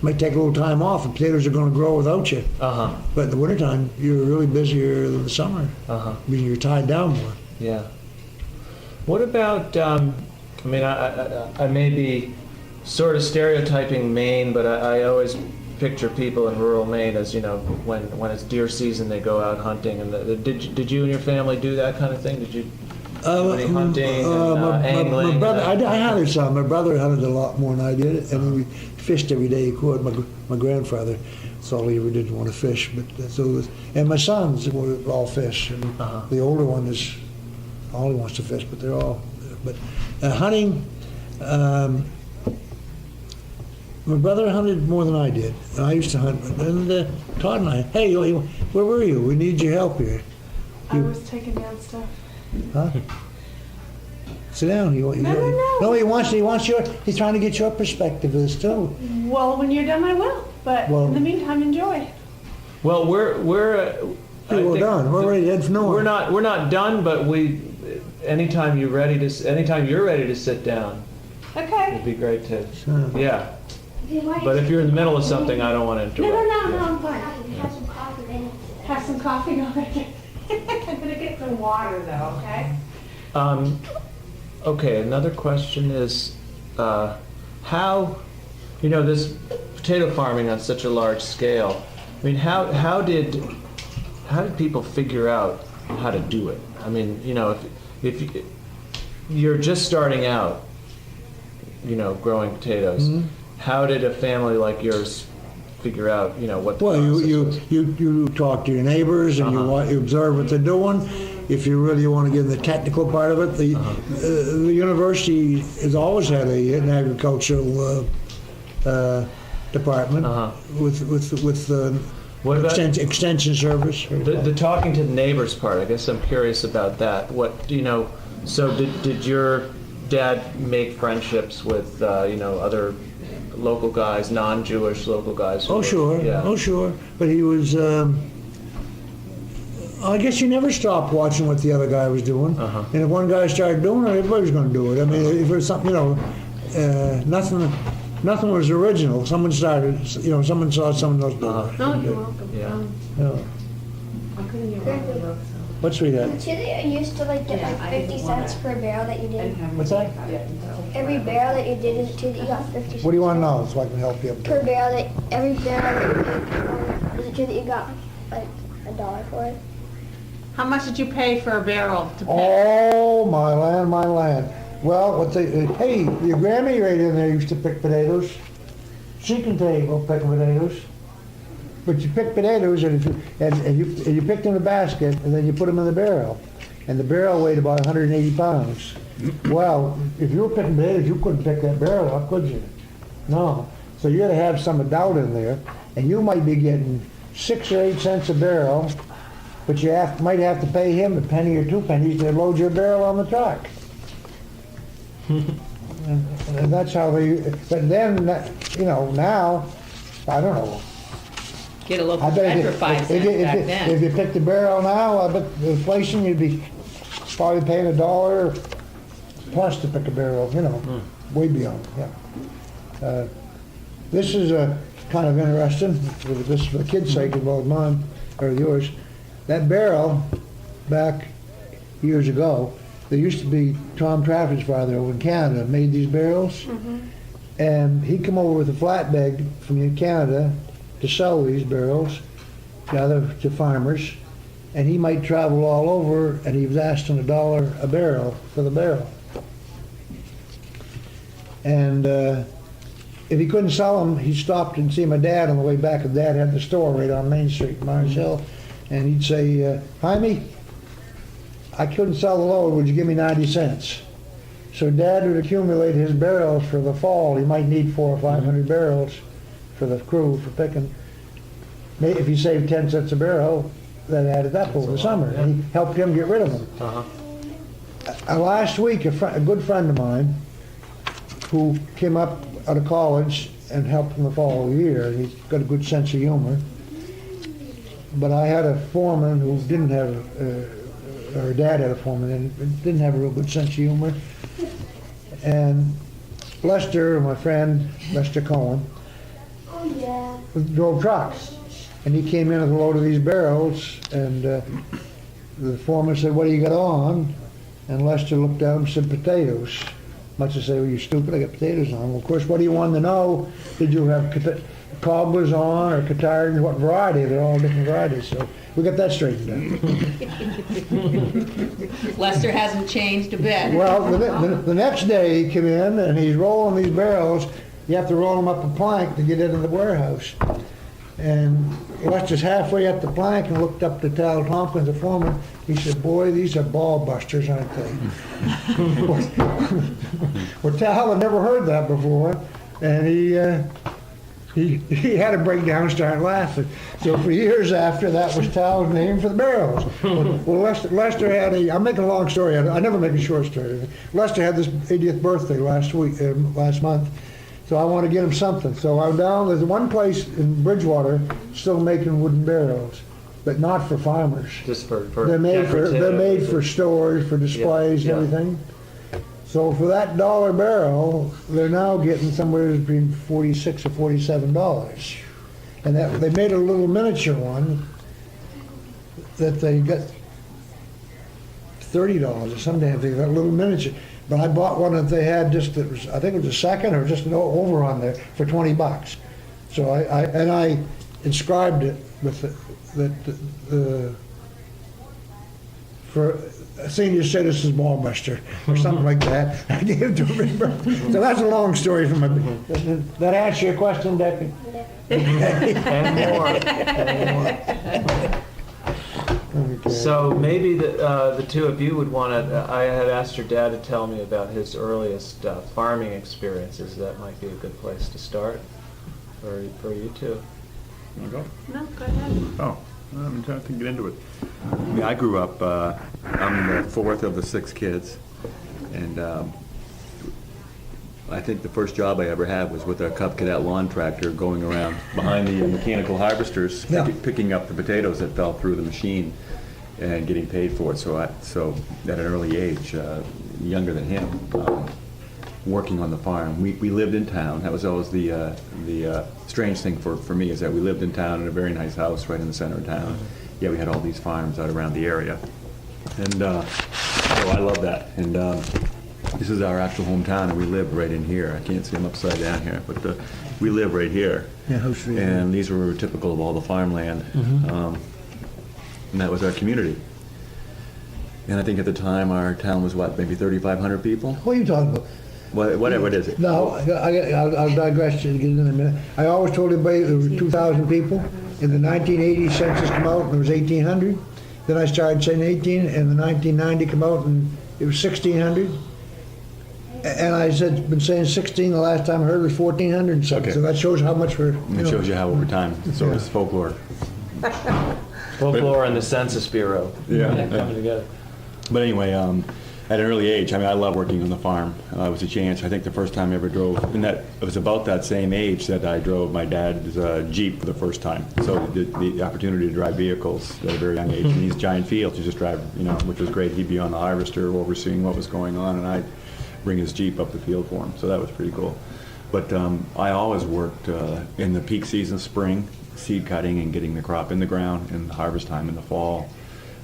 might take a little time off. The potatoes are going to grow without you. But in the wintertime, you're really busier than the summer. Because you're tied down more. Yeah. What about, I may be sort of stereotyping Maine, but I always picture people in rural Maine as, when it's deer season, they go out hunting. And did you and your family do that kind of thing? Did you do any hunting and angling? My brother, I hunted some. My brother hunted a lot more than I did, and we fished every day he could. My grandfather, that's all he ever did, want to fish. But and my sons were all fish. And the older one is all he wants to fish, but they're all. But hunting, my brother hunted more than I did. And I used to hunt. And Todd and I, hey, where were you? We need your help here. I was taking down stuff. Huh? Sit down. No. No, he wants your. He's trying to get your perspective of this too. Well, when you're done, I will. But in the meantime, enjoy. Well, we're done. We're ready to head for north. We're not done, but anytime you're ready to sit down, Okay. it'd be great to. Sure. Yeah. But if you're in the middle of something, I don't want to interrupt. No, I'm fine. Have some coffee then. Have some coffee? No, I'm gonna get some water though, okay? Okay, another question is, how, this potato farming on such a large scale, I mean, how did people figure out how to do it? I mean, if you're just starting out, growing potatoes, how did a family like yours figure out, what the process was? You talk to your neighbors and you observe what they're doing, if you really want to get in the technical part of it. The university has always had an agricultural department with What about extension service. the talking to the neighbors part? I guess I'm curious about that. What do you know? So did your dad make friendships with other local guys, non-Jewish local guys? Oh sure, Yeah. oh sure. But he was. I guess you never stopped watching what the other guy was doing. And if one guy started doing it, everybody was going to do it. I mean, if it was something, nothing was original. Someone started, someone saw someone else do it. No, you're welcome. Yeah. Yeah. I couldn't get one. What's we got? Did you used to get like 50 cents per barrel that you did? What's that? Every barrel that you did, is it true that you got 50 cents? What do you want to know so I can help you? Per barrel every barrel that you picked, is it true that you got like $1 for it? How much did you pay for a barrel to pick? Oh, my land, my land. Well, hey, your Grammy right in there used to pick potatoes. She can tell you about picking potatoes. But you pick potatoes and you picked them in a basket and then you put them in the barrel. And the barrel weighed about 180 pounds. Well, if you were picking potatoes, you couldn't pick that barrel up, could you? No. So you had to have some doubt in there. And you might be getting 6 or 8 cents a barrel, but you might have to pay him a penny or 2 pennies to load your barrel on the truck. and that's how they, but then, now, I don't know. Get a local I bet bread for 5 cents back then. if you picked the barrel now, I bet the inflation, you'd be probably paying $1 plus to pick a barrel, way beyond, yeah. This is kind of interesting, for the kids' sake of both mine, or yours. That barrel, back years ago, there used to be Tom Trafford's father over in Canada made these barrels, and he'd come over with a flatbed from Canada to sell these barrels to farmers, and he might travel all over, and he was asking $1 a barrel for the barrel. And if he couldn't sell them, he stopped and see my dad on the way back, and Dad had the store right on Main Street in Mars Hill, and he'd say, Jaime, I couldn't sell the load, would you give me 90 cents? So Dad would accumulate his barrels for the fall. He might need 400 or 500 barrels for the crew for picking. If he saved 10 cents a barrel, that added up over the summer, and he helped him get rid of them. Last week, a good friend of mine who came up out of college and helped him the following year, he's got a good sense of humor, but I had a foreman who didn't have, or Dad had a foreman and didn't have a real good sense of humor, and Lester, my friend, Lester Cohen, drove trucks, and he came in with a load of these barrels, and the foreman said, what do you got on? And Lester looked down and said, potatoes. Much to say, well, you stupid, I got potatoes on. Well, of course, what do you want to know? Did you have cobblers on or Qatars, what variety? They're all different varieties, so we got that straightened out. Lester hasn't changed a bit. Well, the next day he came in and he's rolling these barrels. You have to roll them up a plank to get into the warehouse. And Lester's halfway up the plank and looked up to Tal Tompkins, the foreman. He said, boy, these are ball busters, aren't they? Well, Tal had never heard that before, and he had to break down and start laughing. So for years after, that was Tal's name for the barrels. Well, Lester had I'm making a long story, I never make a short story. Lester had this 80th birthday last month. So I want to get him something. So I'm down, there's one place in Bridgewater still making wooden barrels, but not for farmers. Just for They're made for stores, for displays, Yeah, and yeah. everything. So for that $1 barrel, they're now getting somewhere between $46 or $47. And they made a little miniature one that they got $30 or some damn thing, that little miniature. But I bought one that they had I think it was a second or just over on there for $20. So I inscribed it with for a senior citizen's ball buster or something like that. I gave it to him. So that's a long story from that answer your question, Becky? And more. So maybe the two of you would want to, I had asked your dad to tell me about his earliest farming experiences. That might be a good place to start for you two. Wanna go? No, go ahead. Oh, I'm trying to get into it. I mean, I grew up, I'm the fourth of the 6 kids, and I think the first job I ever had was with a Cub Cadet lawn tractor going around behind the mechanical harvesters, Yeah. picking up the potatoes that fell through the machine and getting paid for it. So at an early age, younger than him, working on the farm. We lived in town. That was always the strange thing for me, is that we lived in town in a very nice house right in the center of town. Yeah, we had all these farms out around the area. And so I love that. And this is our actual hometown, and we live right in here. I can't see them upside down here, but we live right here. Yeah, House Street. And these were typical of all the farmland. And that was our community. And I think at the time our town was, what, maybe 3,500 people? What are you talking about? Whatever it is. No, I'll digress to get in a minute. I always told everybody there were 2,000 people. In the 1980 census come out and there was 1,800. Then I started saying 18, and the 1990 come out and it was 1,600. And I said, been saying 16, the last time I heard was 1,400 and something. Okay. So that shows how much we're, It shows you how over time, so Yeah. it's folklore. Folklore and the Census Bureau. Yeah. Coming together. But anyway, at an early age, I mean, I love working on the farm. It was a chance. I think the first time I ever drove, and that it was about that same age that I drove my dad's Jeep for the first time. So the opportunity to drive vehicles at a very young age. In these giant fields, you just drive, which was great. He'd be on the harvester overseeing what was going on, and I'd bring his Jeep up the field for him. So that was pretty cool. But I always worked in the peak season, spring, seed cutting and getting the crop in the ground, and harvest time in the fall,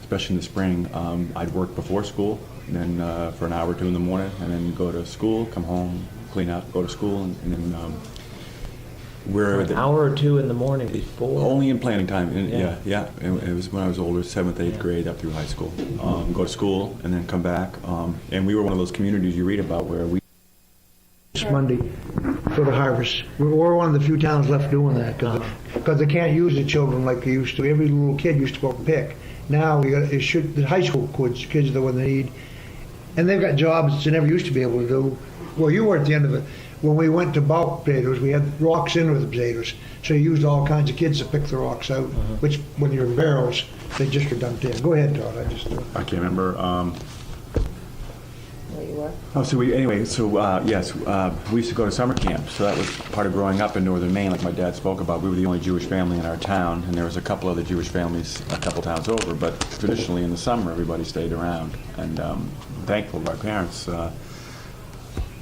especially in the spring. I'd work before school, and then for an hour or two in the morning, and then go to school, come home, clean up, go to school, and then For an hour or two in the morning before. only in planning time. And Yeah. yeah. It was when I was older, 7th, 8th grade, up through high school. Go to school and then come back. And we were one of those communities you read about where we. this Monday for the harvest. We're one of the few towns left doing that, because they can't use the children like they used to. Every little kid used to go and pick. Now the high school kids are the one they need, and they've got jobs that they never used to be able to do. Well, you were at the end of it. When we went to bulk potatoes, we had rocks in with the potatoes, so you used all kinds of kids to pick the rocks out. Which, when you're in barrels, they just were dumped in. Go ahead, Todd. I can't remember. Where you were? Oh, so yes, we used to go to summer camp. So that was part of growing up in northern Maine, like my dad spoke about. We were the only Jewish family in our town, and there was a couple other Jewish families a couple towns over. But traditionally in the summer, everybody stayed around. And thankful to our parents,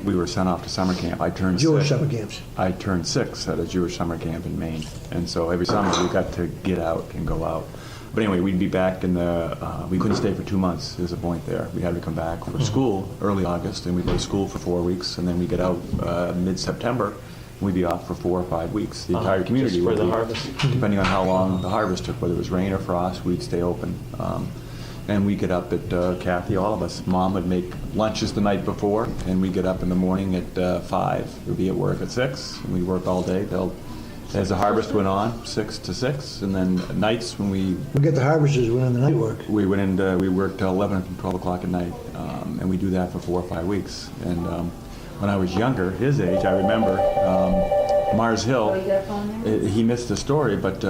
we were sent off to summer camp. I turned Jewish 6. summer camps. I turned 6 at a Jewish summer camp in Maine, and so every summer we got to get out and go out. But anyway, we'd be back in we couldn't stay for 2 months. There's a point there. We had to come back for school early August, and we'd go to school for 4 weeks, and then we get out mid-September, and we'd be off for 4 or 5 weeks. The entire community just for would the be, harvest. depending on how long the harvest took, whether it was rain or frost, we'd stay open. And we get up at Kathy, all of us. Mom would make lunches the night before, and we get up in the morning at 5. We'd be at work at 6, and we work all day as the harvest went on, 6 to 6, and then nights when we get the harvesters when in the night work. we worked till 11, 12 o'clock at night, and we do that for 4 or 5 weeks. And when I was younger, his age, I remember Mars Hill. He missed the story, but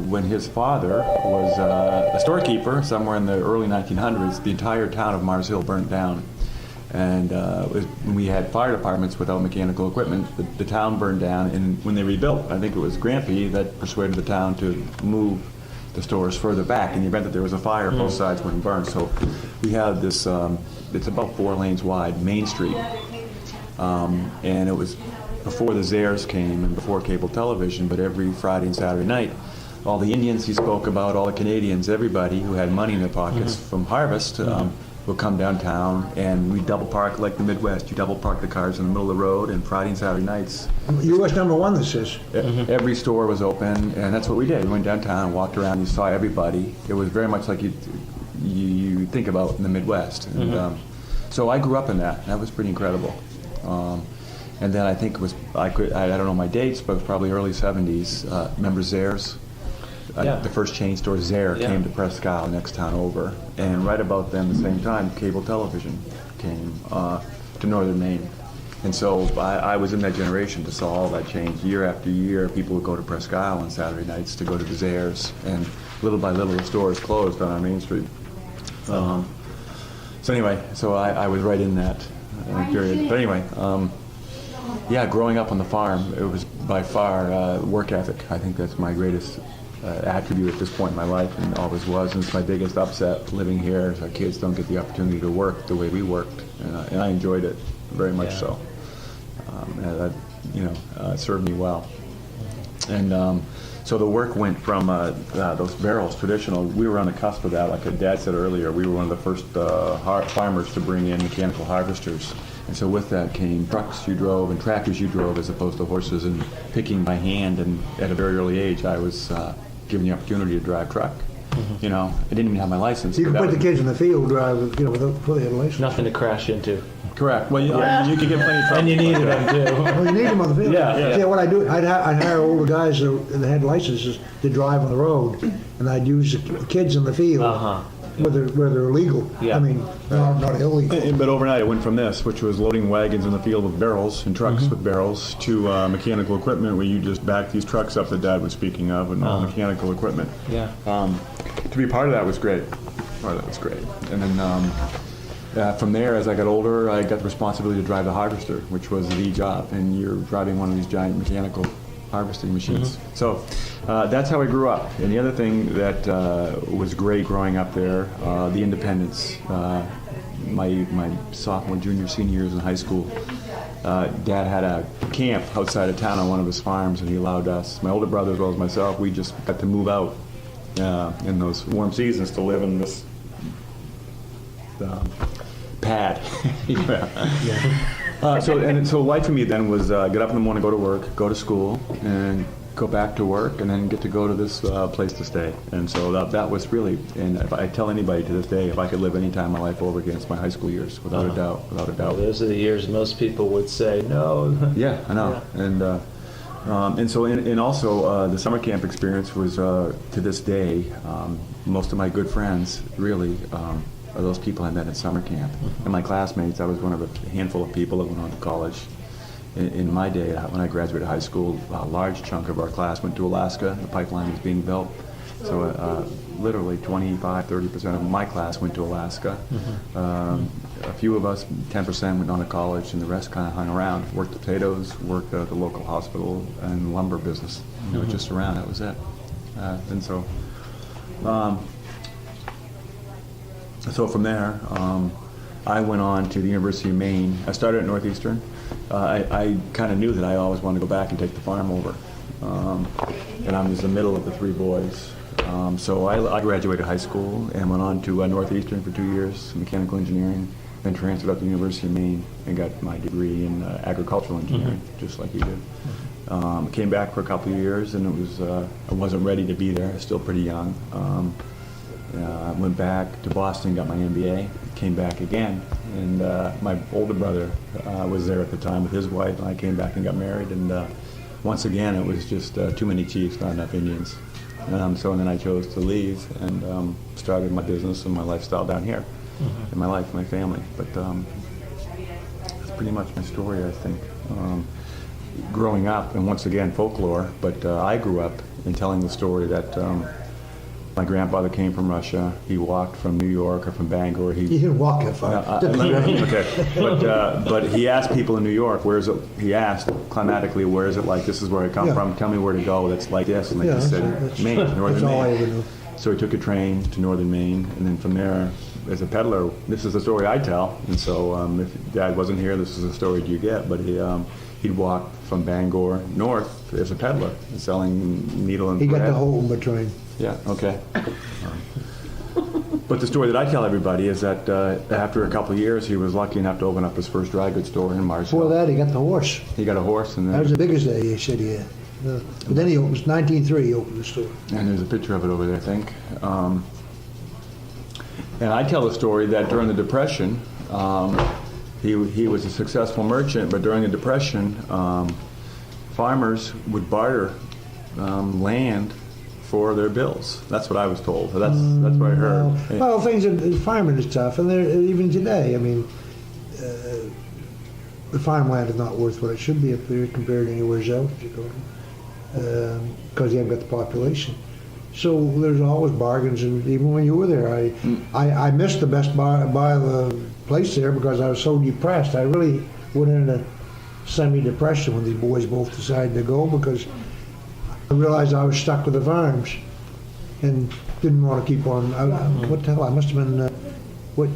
when his father was a storekeeper somewhere in the early 1900s, the entire town of Mars Hill burnt down. And when we had fire departments without mechanical equipment, the town burned down. And when they rebuilt, I think it was Grampy that persuaded the town to move the stores further back in the event that there was a fire. Both sides wouldn't burn. So we have this. It's about 4 lanes wide, Main Street, and it was before the Zares came and before cable television. But every Friday and Saturday night, all the Indians he spoke about, all the Canadians, everybody who had money in their pockets from harvest. Would come downtown, and we double park like the Midwest. You double park the cars in the middle of the road, and Friday and Saturday nights, U.S. #1, this is. every store was open, and that's what we did. We went downtown, walked around, you saw everybody. It was very much like you think about in the Midwest. And so I grew up in that. That was pretty incredible. And then I think it was, I don't know my dates, but it was probably early 70s. Remember Zares? Yeah. The first chain store, Zare, Yeah. came to Presque Isle, next town over. And right about then, the same time, cable television came to northern Maine. And so I was in that generation to saw all that change. Year after year, people would go to Presque Isle on Saturday nights to go to the Zares. And little by little, the stores closed on our Main Street. So anyway, so I was right in that period. But anyway, yeah, growing up on the farm, it was by far work ethic. I think that's my greatest attribute at this point in my life, and always was. And it's my biggest upset living here. Is our kids don't get the opportunity to work the way we worked, and I enjoyed it very much. Yeah. So. And that, it served me well. And so the work went from those barrels, traditional. We were on the cusp of that, like Dad said earlier. We were one of the first farmers to bring in mechanical harvesters. And so with that came trucks you drove and tractors you drove as opposed to horses, and picking by hand. And at a very early age, I was given the opportunity to drive truck. I didn't even have my license. You can but put that the was- kids in the field driving, before they had a license. Nothing to crash into. Correct. Well, you could get plenty of trouble. And you needed them too. Well, you need them on the field. Yeah. See, what I do, I'd hire older guys that had licenses to drive on the road, and I'd use the kids in the field Uh-huh. where they're legal. Yeah. I mean, not illegal. But overnight, it went from this, which was loading wagons in the field with barrels and trucks with barrels, to mechanical equipment, where you just back these trucks up that Dad was speaking of, and all mechanical equipment. Yeah. To be part of that was great. And then from there, as I got older, I got the responsibility to drive the harvester, which was the job, and you're driving one of these giant mechanical harvesting machines. So that's how I grew up. And the other thing that was great growing up there, the independence. My sophomore, junior, senior years in high school, Dad had a camp outside of town on one of his farms, and he allowed us, my older brother as well as myself, we just got to move out in those warm seasons to live in this pad. So life for me then was get up in the morning, go to work, go to school, and go back to work, and then get to go to this place to stay. And so that was really, and if I tell anybody to this day, if I could live any time in my life over again, it's my high school years, without a doubt. Those are the years most people would say no. Yeah, I know. And so, and also the summer camp experience was, to this day, most of my good friends really are those people I met at summer camp. And my classmates, I was one of a handful of people that went on to college. In my day, when I graduated high school, a large chunk of our class went to Alaska. The pipeline was being built. So literally 25-30% of my class went to Alaska. A few of us, 10%, went on to college, and the rest kind of hung around, worked potatoes, worked at the local hospital and lumber business. Just around, that was it. And so, so from there, I went on to the University of Maine. I started at Northeastern. I kind of knew that I always wanted to go back and take the farm over. And I was the middle of the three boys. So I graduated high school and went on to Northeastern for 2 years, mechanical engineering, then transferred up to the University of Maine and got my degree in agricultural engineering, just like you did. Came back for a couple of years, and it was I wasn't ready to be there. I was still pretty young. Went back to Boston, got my MBA, came back again, and my older brother was there at the time with his wife, and I came back and got married, and once again it was just too many chiefs, not enough Indians. So then I chose to leave and started my business and my lifestyle down here, in my life, my family. But that's pretty much my story, I think. Growing up, and once again folklore, but I grew up in telling the story that my grandfather came from Russia. He walked from New York or from Bangor. You didn't walk that far. Okay, but he asked people in New York, where is it? He asked climatically, where is it like? This is where I come Yeah. from. Tell me where to go. That's like this, and they Yeah, just said that's- Maine, northern that's all I Maine. ever knew. So he took a train to northern Maine, and then from there, as a peddler, this is the story I tell. And so if Dad wasn't here, this is the story you get. But he'd walk from Bangor north as a peddler, selling needle and He got thread. the whole train. Yeah, okay. But the story that I tell everybody is that after a couple of years, he was lucky enough to open up his first dry goods store in Mars Before Hill. that, he got the horse. He got a horse, and That was then, the biggest day he said he had. But then he opened, 1903, he opened the store. and there's a picture of it over there, I think. And I tell the story that during the Depression, he was a successful merchant, but during the Depression, farmers would barter land for their bills. That's what I was told. That's what I heard. Well, things in farming is tough, and even today, I mean, the farmland is not worth what it should be up there compared to anywhere else you go, because you haven't got the population. So there's always bargains, and even when you were there, I missed the best buy of the place there because I was so depressed. I really went into semi-depression when these boys both decided to go because I realized I was stuck with the farms and didn't want to keep on. What the hell? I must have been. What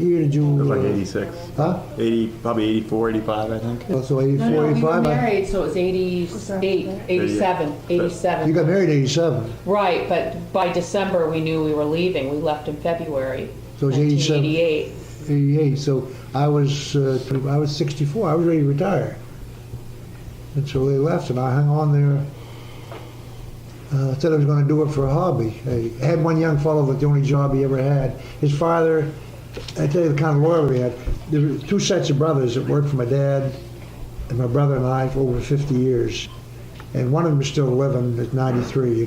year did you? It was like 86. Huh? 80, probably 84, 85, I think. Oh, so 84, No, we were 85. married, so it was 88, 87, 87. You got married in 87. Right, but by December, we knew we were leaving. We left in February. So it's 87. 1988. 88. So I was 64. I was ready to retire. And so they left, and I hung on there. Said I was going to do it for a hobby. I had one young fellow that the only job he ever had. His father, I tell you the kind of loyalty he had. There were two sets of brothers that worked for my dad and my brother and I for over 50 years. And one of them is still living at 93.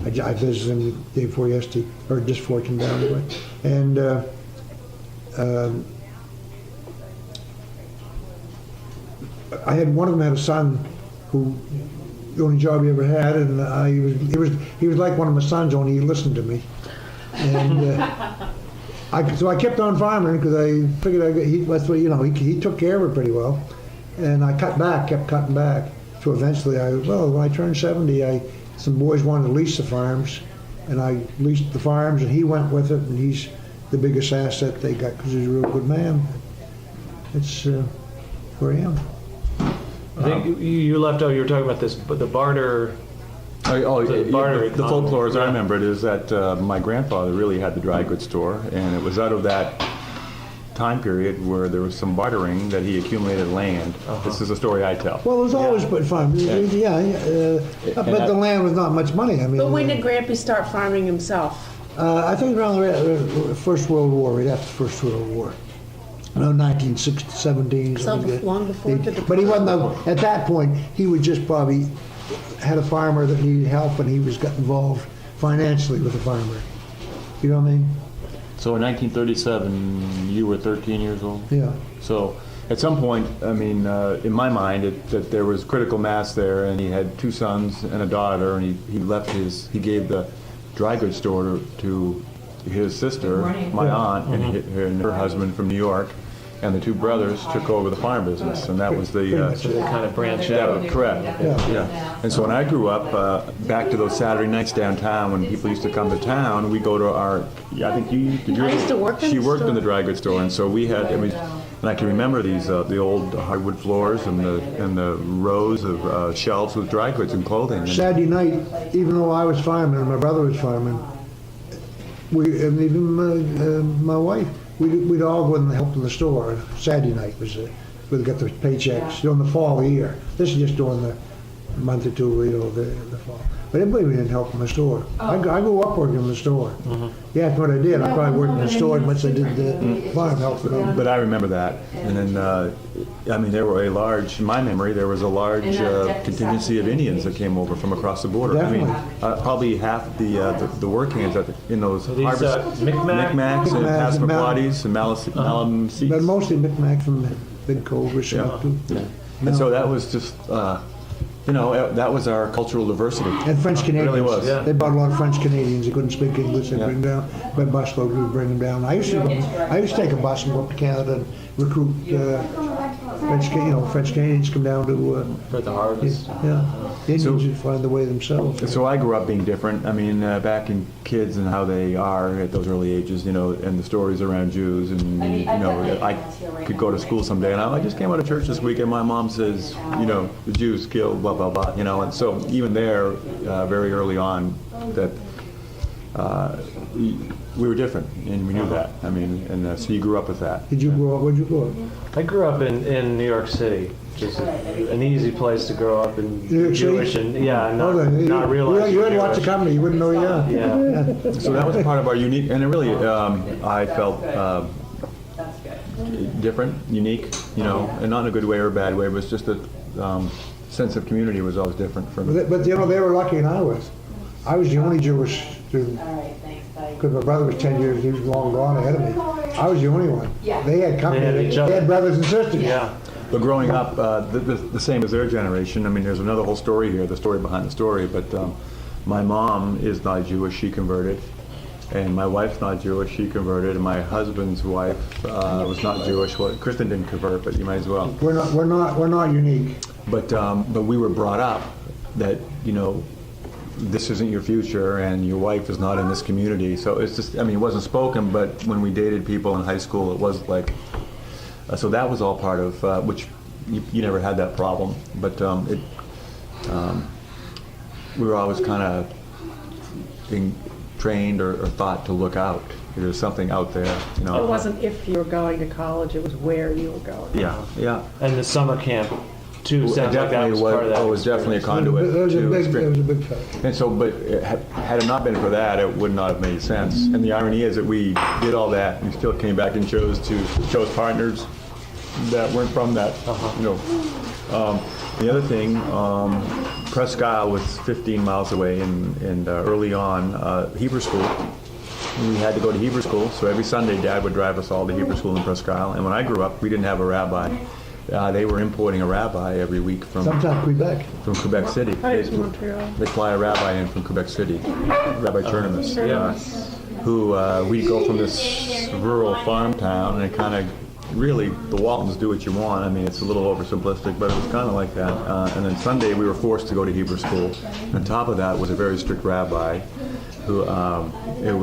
And I visited him the day before yesterday, or just before I came down anyway. And I had one of them had a son who the only job he ever had, and he was like one of my sons, only he listened to me. And so I kept on farming because I figured he took care of it pretty well, and I kept cutting back. So eventually, when I turned 70, some boys wanted to lease the farms, and I leased the farms, and he went with it, and he's the biggest asset they got because he's a real good man. It's where I am. I think you left out, you were talking about this, but the barter. The folklore, as I remember it, is that my grandfather really had the dry goods store, and it was out of that time period where there was some bartering that he accumulated land. This is a story I tell. Well, it was always but fun. But the land was not much money. I mean. But when did Grampy start farming himself? I think around the First World War, right after the First World War. No, 1917. So long before the But he wasn't, at that point, he was just probably had a farmer that needed help and he got involved financially with the farmer. You know what I mean? So in 1937, you were 13 years old? Yeah. So at some point, I mean, in my mind, that there was critical mass there, and he had two sons and a daughter, and he gave the dry goods store to his sister, my aunt, and her husband from New York, and the two brothers took over the farm business, and that was the. So they kind of branched that out. was correct. Yeah. And so when I grew up, back to those Saturday nights downtown, when people used to come to town, we go to our. I think you did. You I used to work in She the worked store. in the dry goods store, and so we had. And I can remember these the old hardwood floors and the rows of shelves with dry goods and clothing. And Saturday night, even though I was fireman and my brother was fireman, and even my wife, we'd all go and help in the store. Saturday night was we'd get the paychecks during the fall of the year. This is just during the month or two, the fall. But everybody didn't help in the store. I grew up working in the store. Yeah, that's what I did. I probably worked in the store as much as I did the farm helping them. But I remember that. And then, there were in my memory, there was a large contingency of Indians that came over from across the border. Definitely. I mean, probably half the work hands in those these, harvest Micmacs and Micmacs and Passamaquoddies and Malamutes. But mostly Micmac from Big Cove or something. Yeah. And so that was just, that was our cultural diversity. And French Canadians. It really was. Yeah. They bought a lot of French Canadians. They couldn't speak English. They bring them down. By busload, we would bring them down. I used to take a bus and go up to Canada and recruit French Canadians come down to. For the harvest. Yeah. The Indians would find the way themselves. So I grew up being different. I mean, back in kids and how they are at those early ages, and the stories around Jews, and I could go to school someday, and I just came out of church this week, and my mom says, the Jews killed, blah blah blah, and so even there, very early on, that we were different, and we knew that. I mean, and so you grew up with that. Did you grow up? Where'd you grow up? I grew up in New York City, which is an easy place to grow up in New York City? Jewish and not You realize. had lots of company. You wouldn't know. Yeah. So that was part of our unique, and it really, I felt different, unique, and not in a good way or a bad way, but it's just a sense of community was always different for me. But they were lucky and I was. I was the only Jewish student. Because my brother was 10 years, he was long gone ahead of me. I was the only one. They had company, They had each other. they had brothers and sisters. Yeah. But growing up, the same as their generation, I mean, there's another whole story here, the story behind the story, but my mom is not Jewish, she converted. And my wife's not Jewish, she converted. And my husband's wife was not Jewish. Well, Kristen didn't convert, but you might as well. We're not unique. But we were brought up that, you know, this isn't your future and your wife is not in this community. So it's just, I mean, it wasn't spoken, but when we dated people in high school, it was like, so that was all part of, which you never had that problem. But we were always kind of being trained or thought to look out. There's something out there, you know. It wasn't if you were going to college, it was where you were going. Yeah, yeah. And the summer camp, too, sounds like that was part of that. It was definitely a conduit It was a to big, it experience. was a big fact. And so, but had it not been for that, it would not have made sense. And the irony is that we did all that, we still came back and chose partners that weren't from that, you know. The other thing, Presque Isle was 15 miles away, and early on, Hebrew school. We had to go to Hebrew school, so every Sunday Dad would drive us all to Hebrew school in Presque Isle. And when I grew up, we didn't have a rabbi. They were importing a rabbi every week from Sometimes Quebec. Quebec City. I was in Montreal. They fly a rabbi in from Quebec City, Rabbi Chernimus, who we'd go from this rural farm town, and it kind of really, the Waltons do what you want. I mean, it's a little oversimplistic, but it was kind of like that. And then Sunday we were forced to go to Hebrew school. And on top of that was a very strict rabbi, who it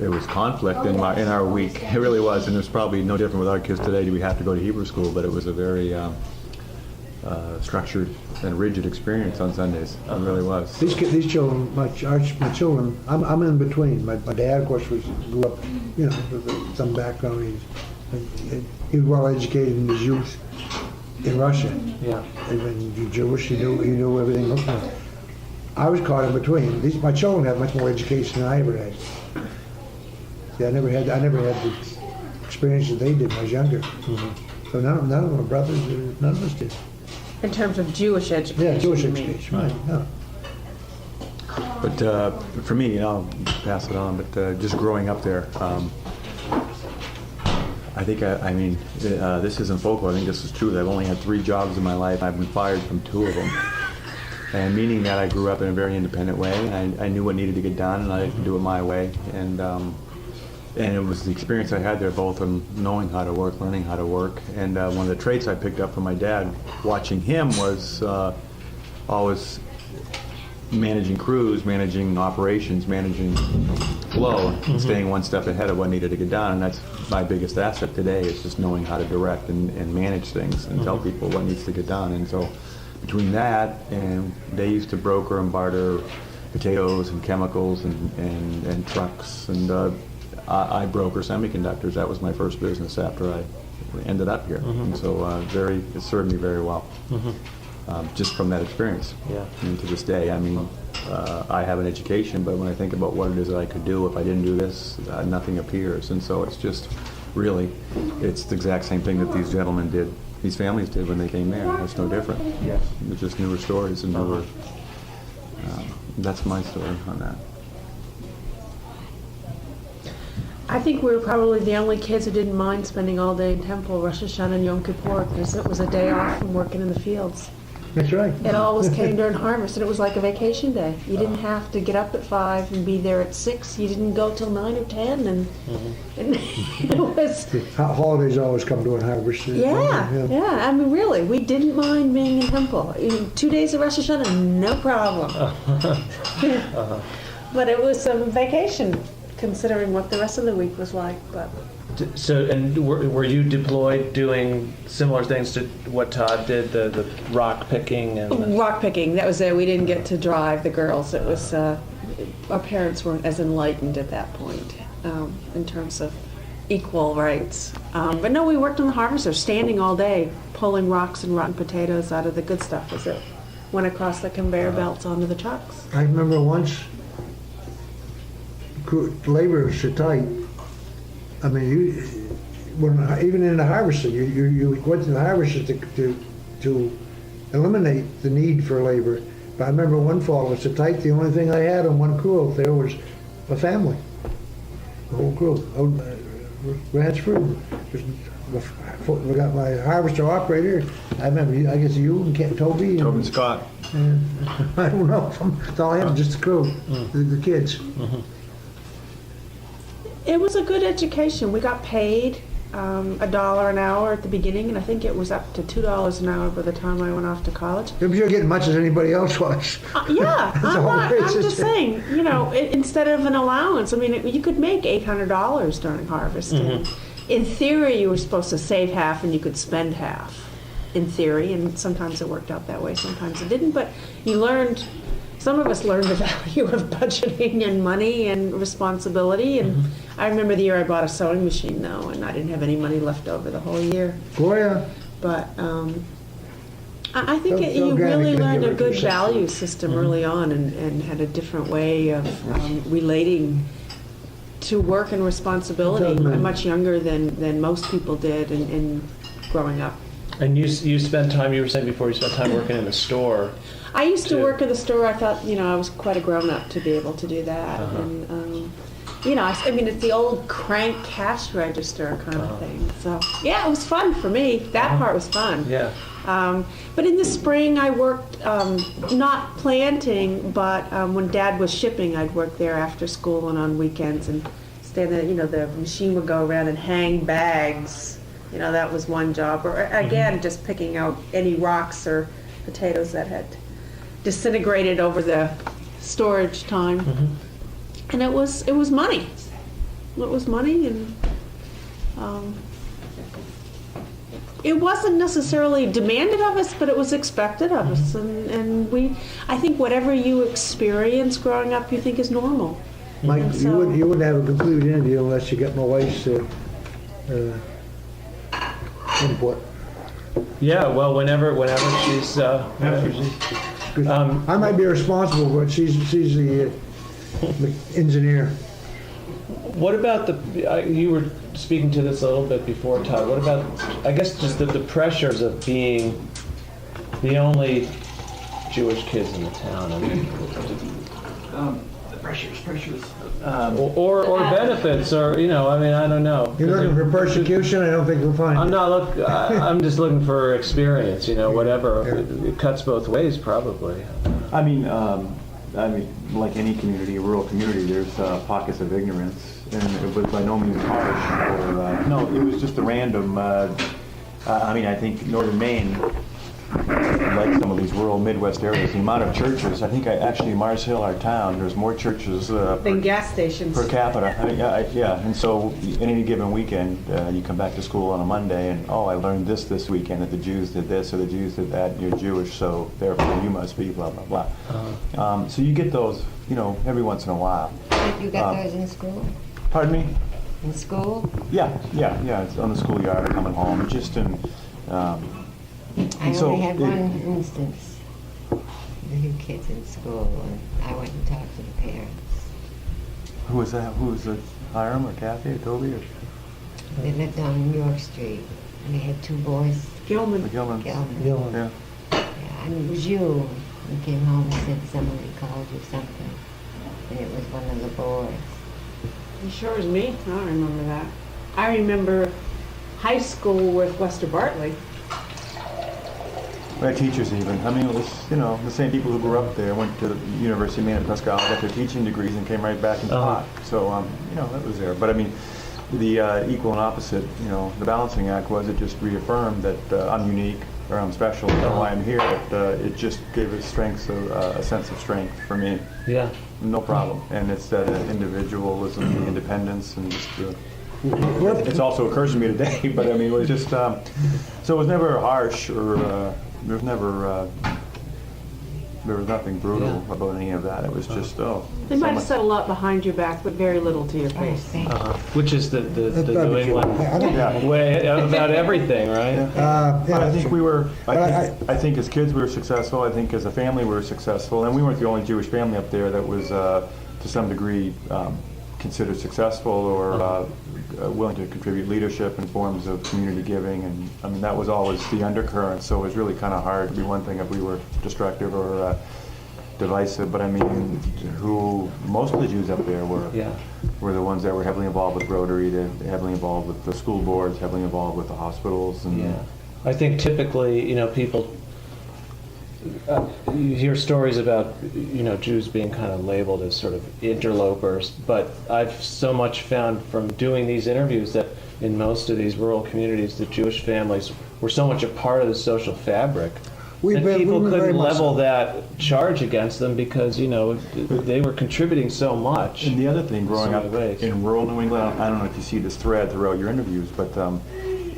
was conflict in our week. It really was, and it was probably no different with our kids today. Do we have to go to Hebrew school? But it was a very structured and rigid experience on Sundays. It really was. These children, my children, I'm in between. My dad, of course, grew up, you know, with some background. He was well educated in his youth in Russia. Yeah. And when you're Jewish, he knew everything. I was caught in between. My children have much more education than I ever had. See, I never had the experience that they did when I was younger. So none of my brothers, none of us did. In terms of Jewish education. Yeah, Jewish you mean. education, right? Yeah. But for me, I'll pass it on, but just growing up there, I think, I mean, this isn't folklore, I think this is true. I've only had 3 jobs in my life. I've been fired from 2 of them. And meaning that I grew up in a very independent way. I knew what needed to get done, and I could do it my way. And it was the experience I had there, both in knowing how to work, learning how to work. And one of the traits I picked up from my dad, watching him, was always managing crews, managing operations, managing flow, and staying one step ahead of what needed to get done. And that's my biggest asset today, is just knowing how to direct and manage things and tell people what needs to get done. And so between that, and they used to broker and barter potatoes and chemicals and trucks, and I broker semiconductors. That was my first business after I ended up here. And so it served me very well. Just from that experience. Yeah. And to this day, I mean, I have an education, but when I think about what it is that I could do if I didn't do this, nothing appears. And so it's just really, it's the exact same thing that these gentlemen did, these families did when they came there. It's no different. Yes. It's just newer stories and newer. That's my story on that. I think we were probably the only kids who didn't mind spending all day in temple, Rosh Hashanah and Yom Kippur, because it was a day off from working in the fields. That's right. It always came during harvest, and it was like a vacation day. You didn't have to get up at 5 and be there at 6. You didn't go till 9 or 10, and it was... Holidays always come during harvest. Yeah. I mean, really, we didn't mind being in temple. 2 days of Rosh Hashanah, no problem. But it was a vacation, considering what the rest of the week was like. But So, and were you deployed doing similar things to what Todd did, the rock picking and rock picking, that was it. We didn't get to drive the girls. It was our parents weren't as enlightened at that point in terms of equal rights. But no, we worked on the harvester, standing all day, pulling rocks and rotten potatoes out of the good stuff as it went across the conveyor belts onto the trucks. I remember once, labor was so tight. I mean, even in the harvester, you went to the harvester to eliminate the need for labor. But I remember one fall, it was so tight, the only thing I had on one crew out there was a family. The whole crew. Ranch fruit. We got my harvester operator. I remember, I guess you and Toby. And, Tobin Scott. and I don't know. That's all I had, just the crew, the kids. It was a good education. We got paid $1 an hour at the beginning, and I think it was up to $2 an hour by the time I went off to college. Maybe you're getting much as anybody else was. Yeah, That's all I'm it is, just isn't it? saying, you know, instead of an allowance, I mean, you could make $800 during harvest. And in theory, you were supposed to save half and you could spend half, in theory, and sometimes it worked out that way, sometimes it didn't, but you learned, some of us learned the value of budgeting and money and responsibility, and I remember the year I bought a sewing machine, though, and I didn't have any money left over the whole year. Oh, yeah. But I think So- so you really organic, learned a maybe good over value system early on, and had a different way of relating to work and responsibility, Totally. much younger than most people did in growing up. And you spent time, you were saying before, you spent time working in the store. I used to Too. work in the store. I thought, you know, I was quite a grown-up to be able to do that. And, you know, I mean, it's the old crank cash register kind of thing. So, yeah, it was fun for me. That part was fun. Yeah. But in the spring, I worked, not planting, but when Dad was shipping, I'd work there after school and on weekends and stand there, you know, the machine would go around and hang bags. You know, that was one job. Or again, just picking out any rocks or potatoes that had disintegrated over the storage time. And it was money. It was money, and it wasn't necessarily demanded of us, but it was expected of us. And I think whatever you experience growing up, you think is normal. Mike, And you so- wouldn't have a complete interview unless you got my wife's input. Yeah, well, whenever she's, I might be responsible, but she's the engineer. what about you were speaking to this a little bit before, Todd. What about, I guess, just the pressures of being the only Jewish kids in the town? I mean, The pressures. or benefits, or, you know, I mean, I don't know. You're looking for persecution? I don't think you'll find I'm it. not I'm just looking for experience, you know, whatever. It cuts both ways, probably. I mean, like any community, a rural community, there's pockets of ignorance, and it was by no means harsh. Or, no, it was just a random. I mean, I think northern Maine, like some of these rural Midwest areas, the amount of churches. I think actually Mars Hill, our town, there's more churches Then gas stations. per capita. I mean, yeah. And so, in any given weekend, you come back to school on a Monday, and I learned this weekend that the Jews did this or the Jews did that. And you're Jewish, so therefore you must be blah blah blah. So you get those, you know, every once in a while. You got those in school? Pardon me? In school? Yeah. It's on the schoolyard coming home, just in. I And so only had it- one instance. The new kids in school, and I went and talked to the parents. Who was that? Who was it? Hiram or Kathy or Toby or They lived on New York Street, and they had two boys. Gilman. Gilman? Gilman. Yeah. Yeah, and it was you. You came home and said somebody called you something, and it was one of the boys. You sure it was me? I don't remember that. I remember high school with Lester Bartley. We had teachers even. I mean, it was, you know, the same people who grew up there, went to the University of Maine at Prescott, got their teaching degrees and came right back and taught. So, you know, that was there. But I mean, the equal and opposite, you know, the balancing act was it just reaffirmed that I'm unique or I'm special, I don't know why I'm here, but it just gave us a sense of strength for me. Yeah. No problem. And it's that individualism, the independence, and just it's also occurs to me today, but I mean, it was just, so it was never harsh or, there was nothing brutal about any of that. It was just, They might have said a lot behind your back, but very little to your Oh, face. thank you. Which is the That'd New be true. England I think- yeah. way about everything, right? But I think we were, But I think as kids we were successful. I think as a family we were successful. And we weren't the only Jewish family up there that was, to some degree, considered successful or willing to contribute leadership in forms of community giving. And I mean, that was always the undercurrent. So it was really kind of hard to be one thing if we were destructive or divisive, but I mean, who most of the Jews up there were Yeah. were the ones that were heavily involved with Rotary, heavily involved with the school boards, heavily involved with the hospitals, and Yeah. I think typically, people, you hear stories about, Jews being kind of labeled as sort of interlopers, but I've so much found from doing these interviews that in most of these rural communities, the Jewish families were so much a part of the social fabric. And people couldn't level that charge against them because, they were contributing so much. And the other thing, growing up ways. in rural New England, I don't know if you see this thread throughout your interviews, but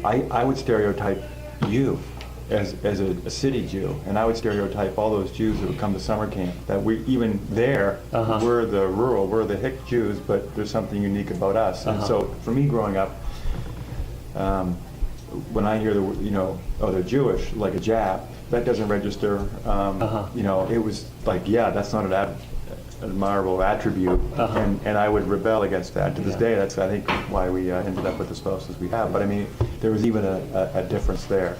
I would stereotype you as a city Jew, and I would stereotype all those Jews that would come to summer camp. That we even there, we're the hick Jews, but there's something unique about us. And so for me, growing up, when I hear they're Jewish, like a Jap, that doesn't register. It was like, that's not an admirable attribute, and I would rebel against that. To this day, that's, I think, why we ended up with the spouses we have. But I mean, there was even a difference there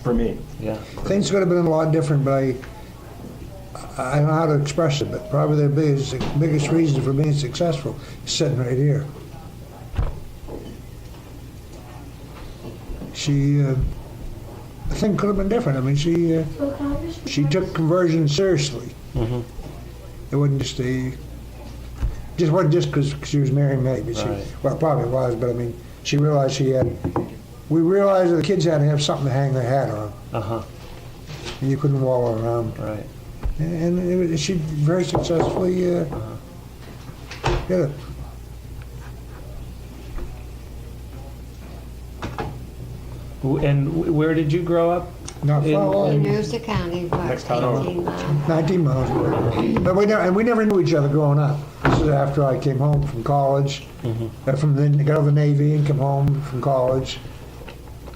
for me. Yeah. Things could have been a lot different, but I don't know how to express it, but probably the biggest reason for being successful is sitting right here. The thing could have been different. I mean, she took conversion seriously. Mm-hmm. It wasn't just wasn't just because she was married, maybe. Right. Well, probably was, but I mean, she realized we realized that the kids had to have something to hang their hat on. And you couldn't wallow around. Right. And she very successfully did it. And where did you grow up? Not far away. In Brewster County, about Next town over. 18 miles. 19 miles away. But we never knew each other growing up. This is after I came home from college, got out of the Navy and came home from college.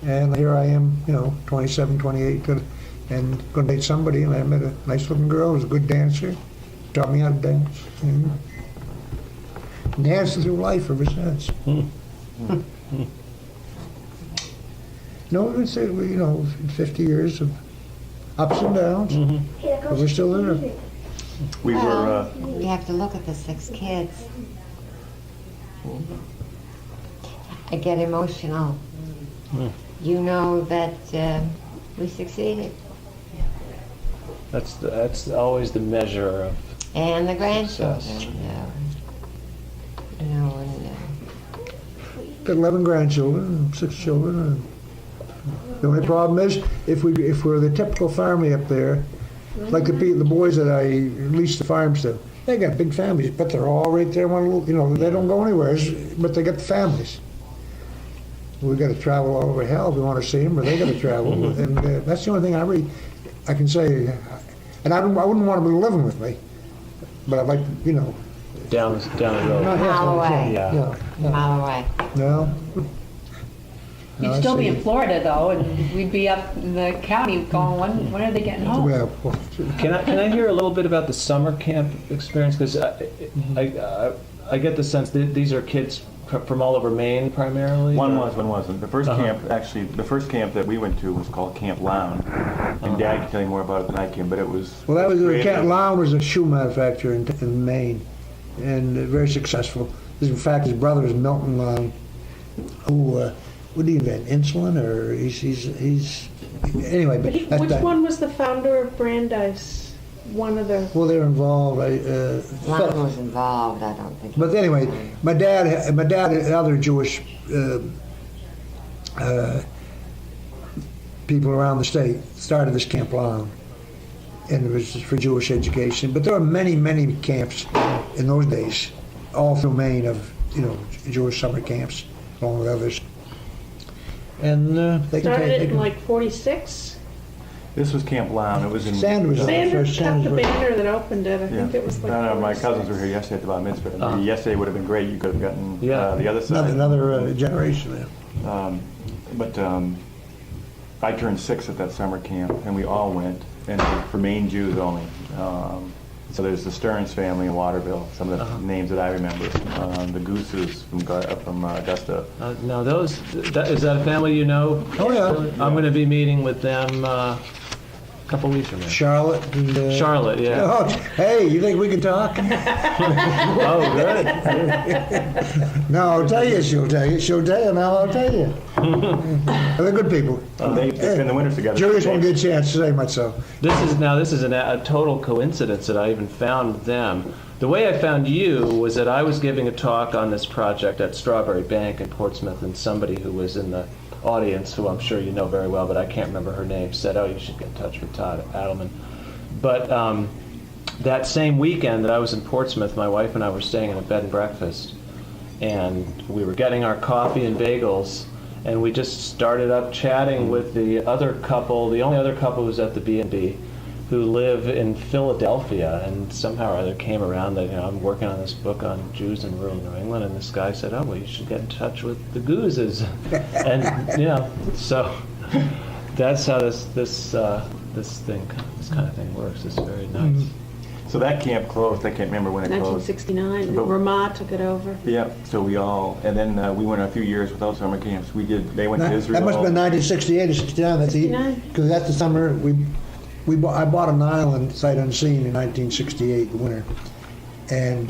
And here I am, 27, 28, and going to date somebody, and I met a nice looking girl who was a good dancer, taught me how to dance. And danced through life ever since. No, it's 50 years of ups and downs, but we're still there. We were. You have to look at the 6 kids. I get emotional. You know that we succeeded. That's always the measure of And the grandchildren. success. Got 11 grandchildren and 6 children. And the only problem is, if we're the typical family up there, like the boys that I leased the farms to, they got big families, but they're all right there. They don't go anywhere, but they got the families. We got to travel all over hell if we want to see them, or they got to travel. And that's the only thing I can say. And I wouldn't want them living with me, but I'd like to, down the road. Mile away. Yeah. Mile away. No. You'd still be in Florida though, and we'd be up in the county going, when are they getting home? Well, Can I hear a little bit about the summer camp experience? Because I get the sense that these are kids from all over Maine primarily. One wasn't. The first the first camp that we went to was called Camp Lown, and Dad can tell you more about it than I can. But it was. well, that was creative. Lown was a shoe manufacturer in Maine, and very successful. In fact, his brother is Milton Lown, who what did he invent? Insulin, or he's anyway. But Which one was the founder of Brandeis? One of the. Well, they're involved. One was involved, I don't think. But anyway, my dad and other Jewish people around the state started this Camp Lown, and it was for Jewish education. But there were many, many camps in those days, all through Maine, of Jewish summer camps, along with others. And they can Started take. in like 46? This was Camp Lown. It was in. Sanders. Sanders cut the Sanders. banner that opened it. I think it was like. No, my 46. cousins were here yesterday at the Bar Mitzvah. Yesterday would have been great. You could have gotten the other side. Another generation there. But I turned 6 at that summer camp, and we all went, and for Maine Jews only. So there's the Stearns family in Waterville, some of the names that I remember. The Gooses from Augusta. No, is that a family you know? Oh, yeah. I'm going to be meeting with them couple weeks from now. Charlotte and... Charlotte, yeah. Oh, hey, you think we can talk? Oh, good. No, I'll tell you, she'll tell you. She'll tell you, now I'll tell you. They're good people. They spend the winters together. Julius won't get a chance to say much so. This is a total coincidence that I even found them. The way I found you was that I was giving a talk on this project at Strawberry Bank in Portsmouth, and somebody who was in the audience, who I'm sure you know very well, but I can't remember her name, said, "Oh, you should get in touch with Todd Adelman." But that same weekend that I was in Portsmouth, my wife and I were staying in a bed and breakfast, and we were getting our coffee and bagels, and we just started up chatting with the other couple, the only other couple who was at the B&B, who live in Philadelphia, and somehow or other came around that, I'm working on this book on Jews in rural New England, and this guy said, "Oh, well, you should get in touch with the Goozes." And, so that's how this kind of thing works. It's very nice. So that camp closed. I can't remember when it closed. 1969, But- Vermont took it over. Yeah, so we all, and then we went a few years without summer camps. They went to Israel. That must have been 1968 or 69. 69. Because that's the summer I bought an island sight unseen in 1968, the winter, and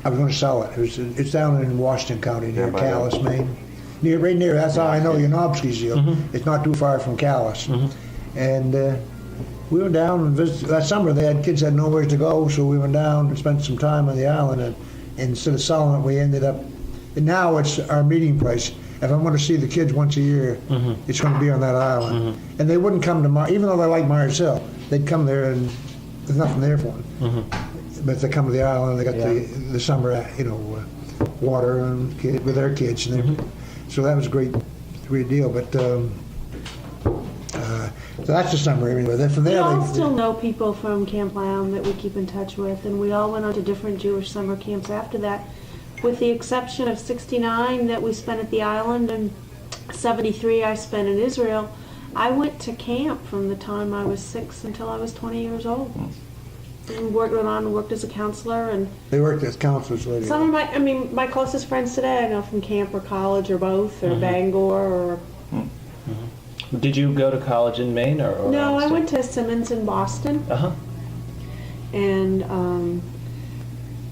I was going to sell it. It's down in Washington County near Yeah, by Calais, the- Maine. Right near. That's how I know Yanobsky's deal. It's not too far from Calais, and we went down and visited. That summer, kids had nowhere to go, so we went down and spent some time on the island. And instead of selling it, we ended up. And now it's our meeting place. If I want to see the kids once a year, it's going to be on that island. And they wouldn't come to even though they like Myers Hill, they'd come there and there's nothing there for them. But if they come to the island, they got the summer, water and with their kids. And so that was a great deal. But so that's the summer anyway. Then from We there, all still know people from Camp Lown that we keep in touch with, and we all went on to different Jewish summer camps after that, with the exception of 69 that we spent at the island, and 73 I spent in Israel. I went to camp from the time I was 6 until I was 20 years old. And went on and worked as a counselor, and they worked as counselors later. some of my closest friends today I know from camp or college or both, or Bangor or... Did you go to college in Maine or No, I outside? went to Simmons in Boston, Uh-huh. and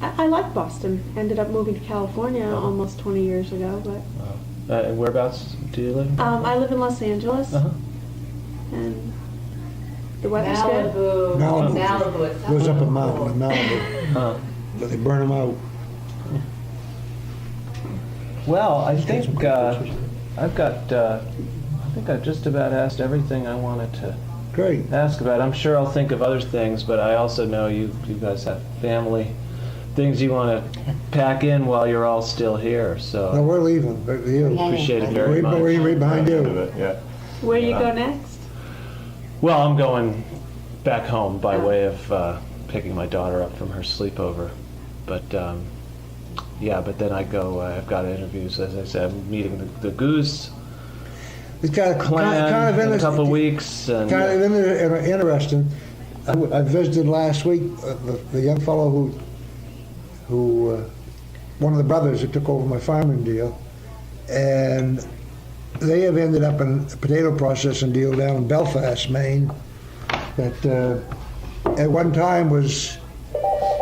I like Boston. Ended up moving to California almost 20 years ago, but And whereabouts do you live? I live in Los Angeles, Uh-huh. and the weather's good. Malibu. Goes up a mountain in Malibu, Uh, but they burn them out. Well, I think I've just about asked everything I wanted to Great. ask about. I'm sure I'll think of other things, but I also know you guys have family things you want to pack in while you're all still here. No, So we're leaving. But you. appreciate it very much. We're right behind you. Yeah. Where do you go next? Well, I'm going back home by way of picking my daughter up from her sleepover, but but then I go. I've got interviews, as I said. I'm meeting the Goose It's kind of in a couple of weeks, and interesting. I visited last week the young fellow who one of the brothers who took over my farming deal, and they have ended up in a potato processing deal down in Belfast, Maine, that at one time was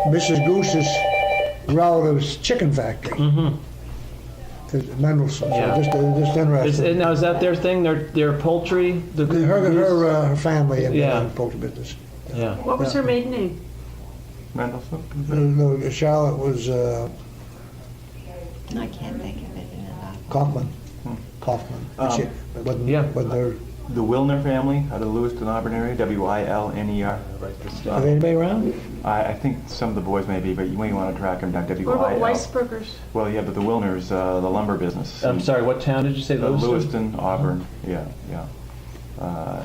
Mrs. Goose's relative's chicken factory. Mendelssohn. Yeah. So just interesting. Now is that their thing? Their poultry? The Goose? Her family in Yeah. the poultry business. Yeah. What was her maiden name? Mendelssohn? No, Charlotte was I can't think of it. Kaufman. Kaufman. But wasn't, Yeah. wasn't her. The Wilner family out of the Lewiston, Auburn area, Wilner. Write this Are down. there anybody around? I think some of the boys may be, but you may want to track them down. What about WIL. Weisbergers? Well, yeah, but the Wilners, the lumber business. I'm sorry. What town did you say? Lewiston? Lewiston, Auburn, yeah.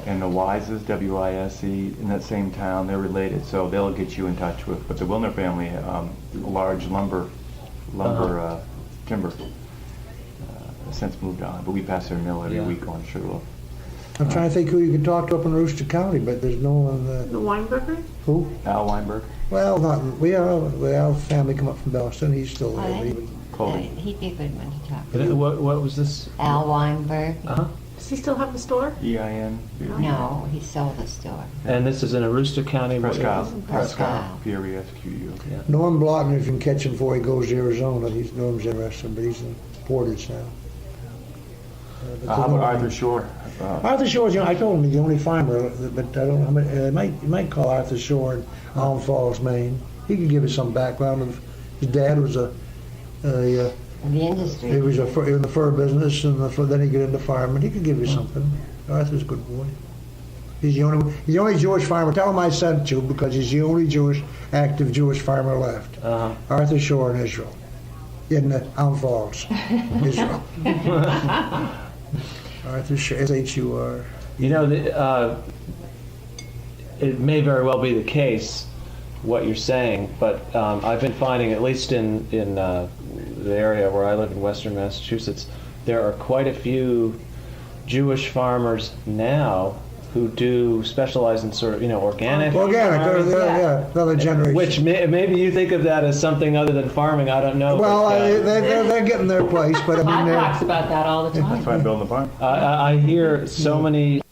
And the Wises, WISE, in that same town, they're related, so they'll get you in touch with. But the Wilner family, large lumber, timber, since moved on. But we pass their mill every Yeah. week on Sugarloaf. I'm trying to think who you could talk to up in Rooster County, but there's no one. The Weinberger? Who? Al Weinberg, Well, not our family come up from Boston. He's still there. Well, Even. Cody. He'd be a good one to talk to. What was this? Al Weinberg. Uh-huh. Does he still have the store? EIN. No, he sold the store. And this is in Aroostook County? Presque Isle. Presque Isle. P-R-E-S-Q-U. Norm Block, if you can catch him before he goes to Arizona, Norm's interested, but he's in Portage now. But How about Arthur Shore? Arthur Shore's, I told him he's the only farmer, but I don't know, you might call Arthur Shore in Allen Falls, Maine. He could give us some background of, his dad was The industry. he was in the fur business, and then he got into farming. He could give you something. Arthur's a good boy. He's the only Jewish farmer. Tell him I sent you, because he's the only active Jewish farmer left. Arthur Shore in Israel, in Allen Falls, Israel. Arthur Shore, S-H-U-R. You know, it may very well be the case, what you're saying, but I've been finding, at least in the area where I live in Western Massachusetts, there are quite a few Jewish farmers now who do specialize in sort of, organic. Organic, farming, yeah, another generation. Which maybe you think of that as something other than farming. I don't know. Well, but, they're getting their place, but I mean, Todd talks about that all the time. That's why I'm building the barn. I hear so many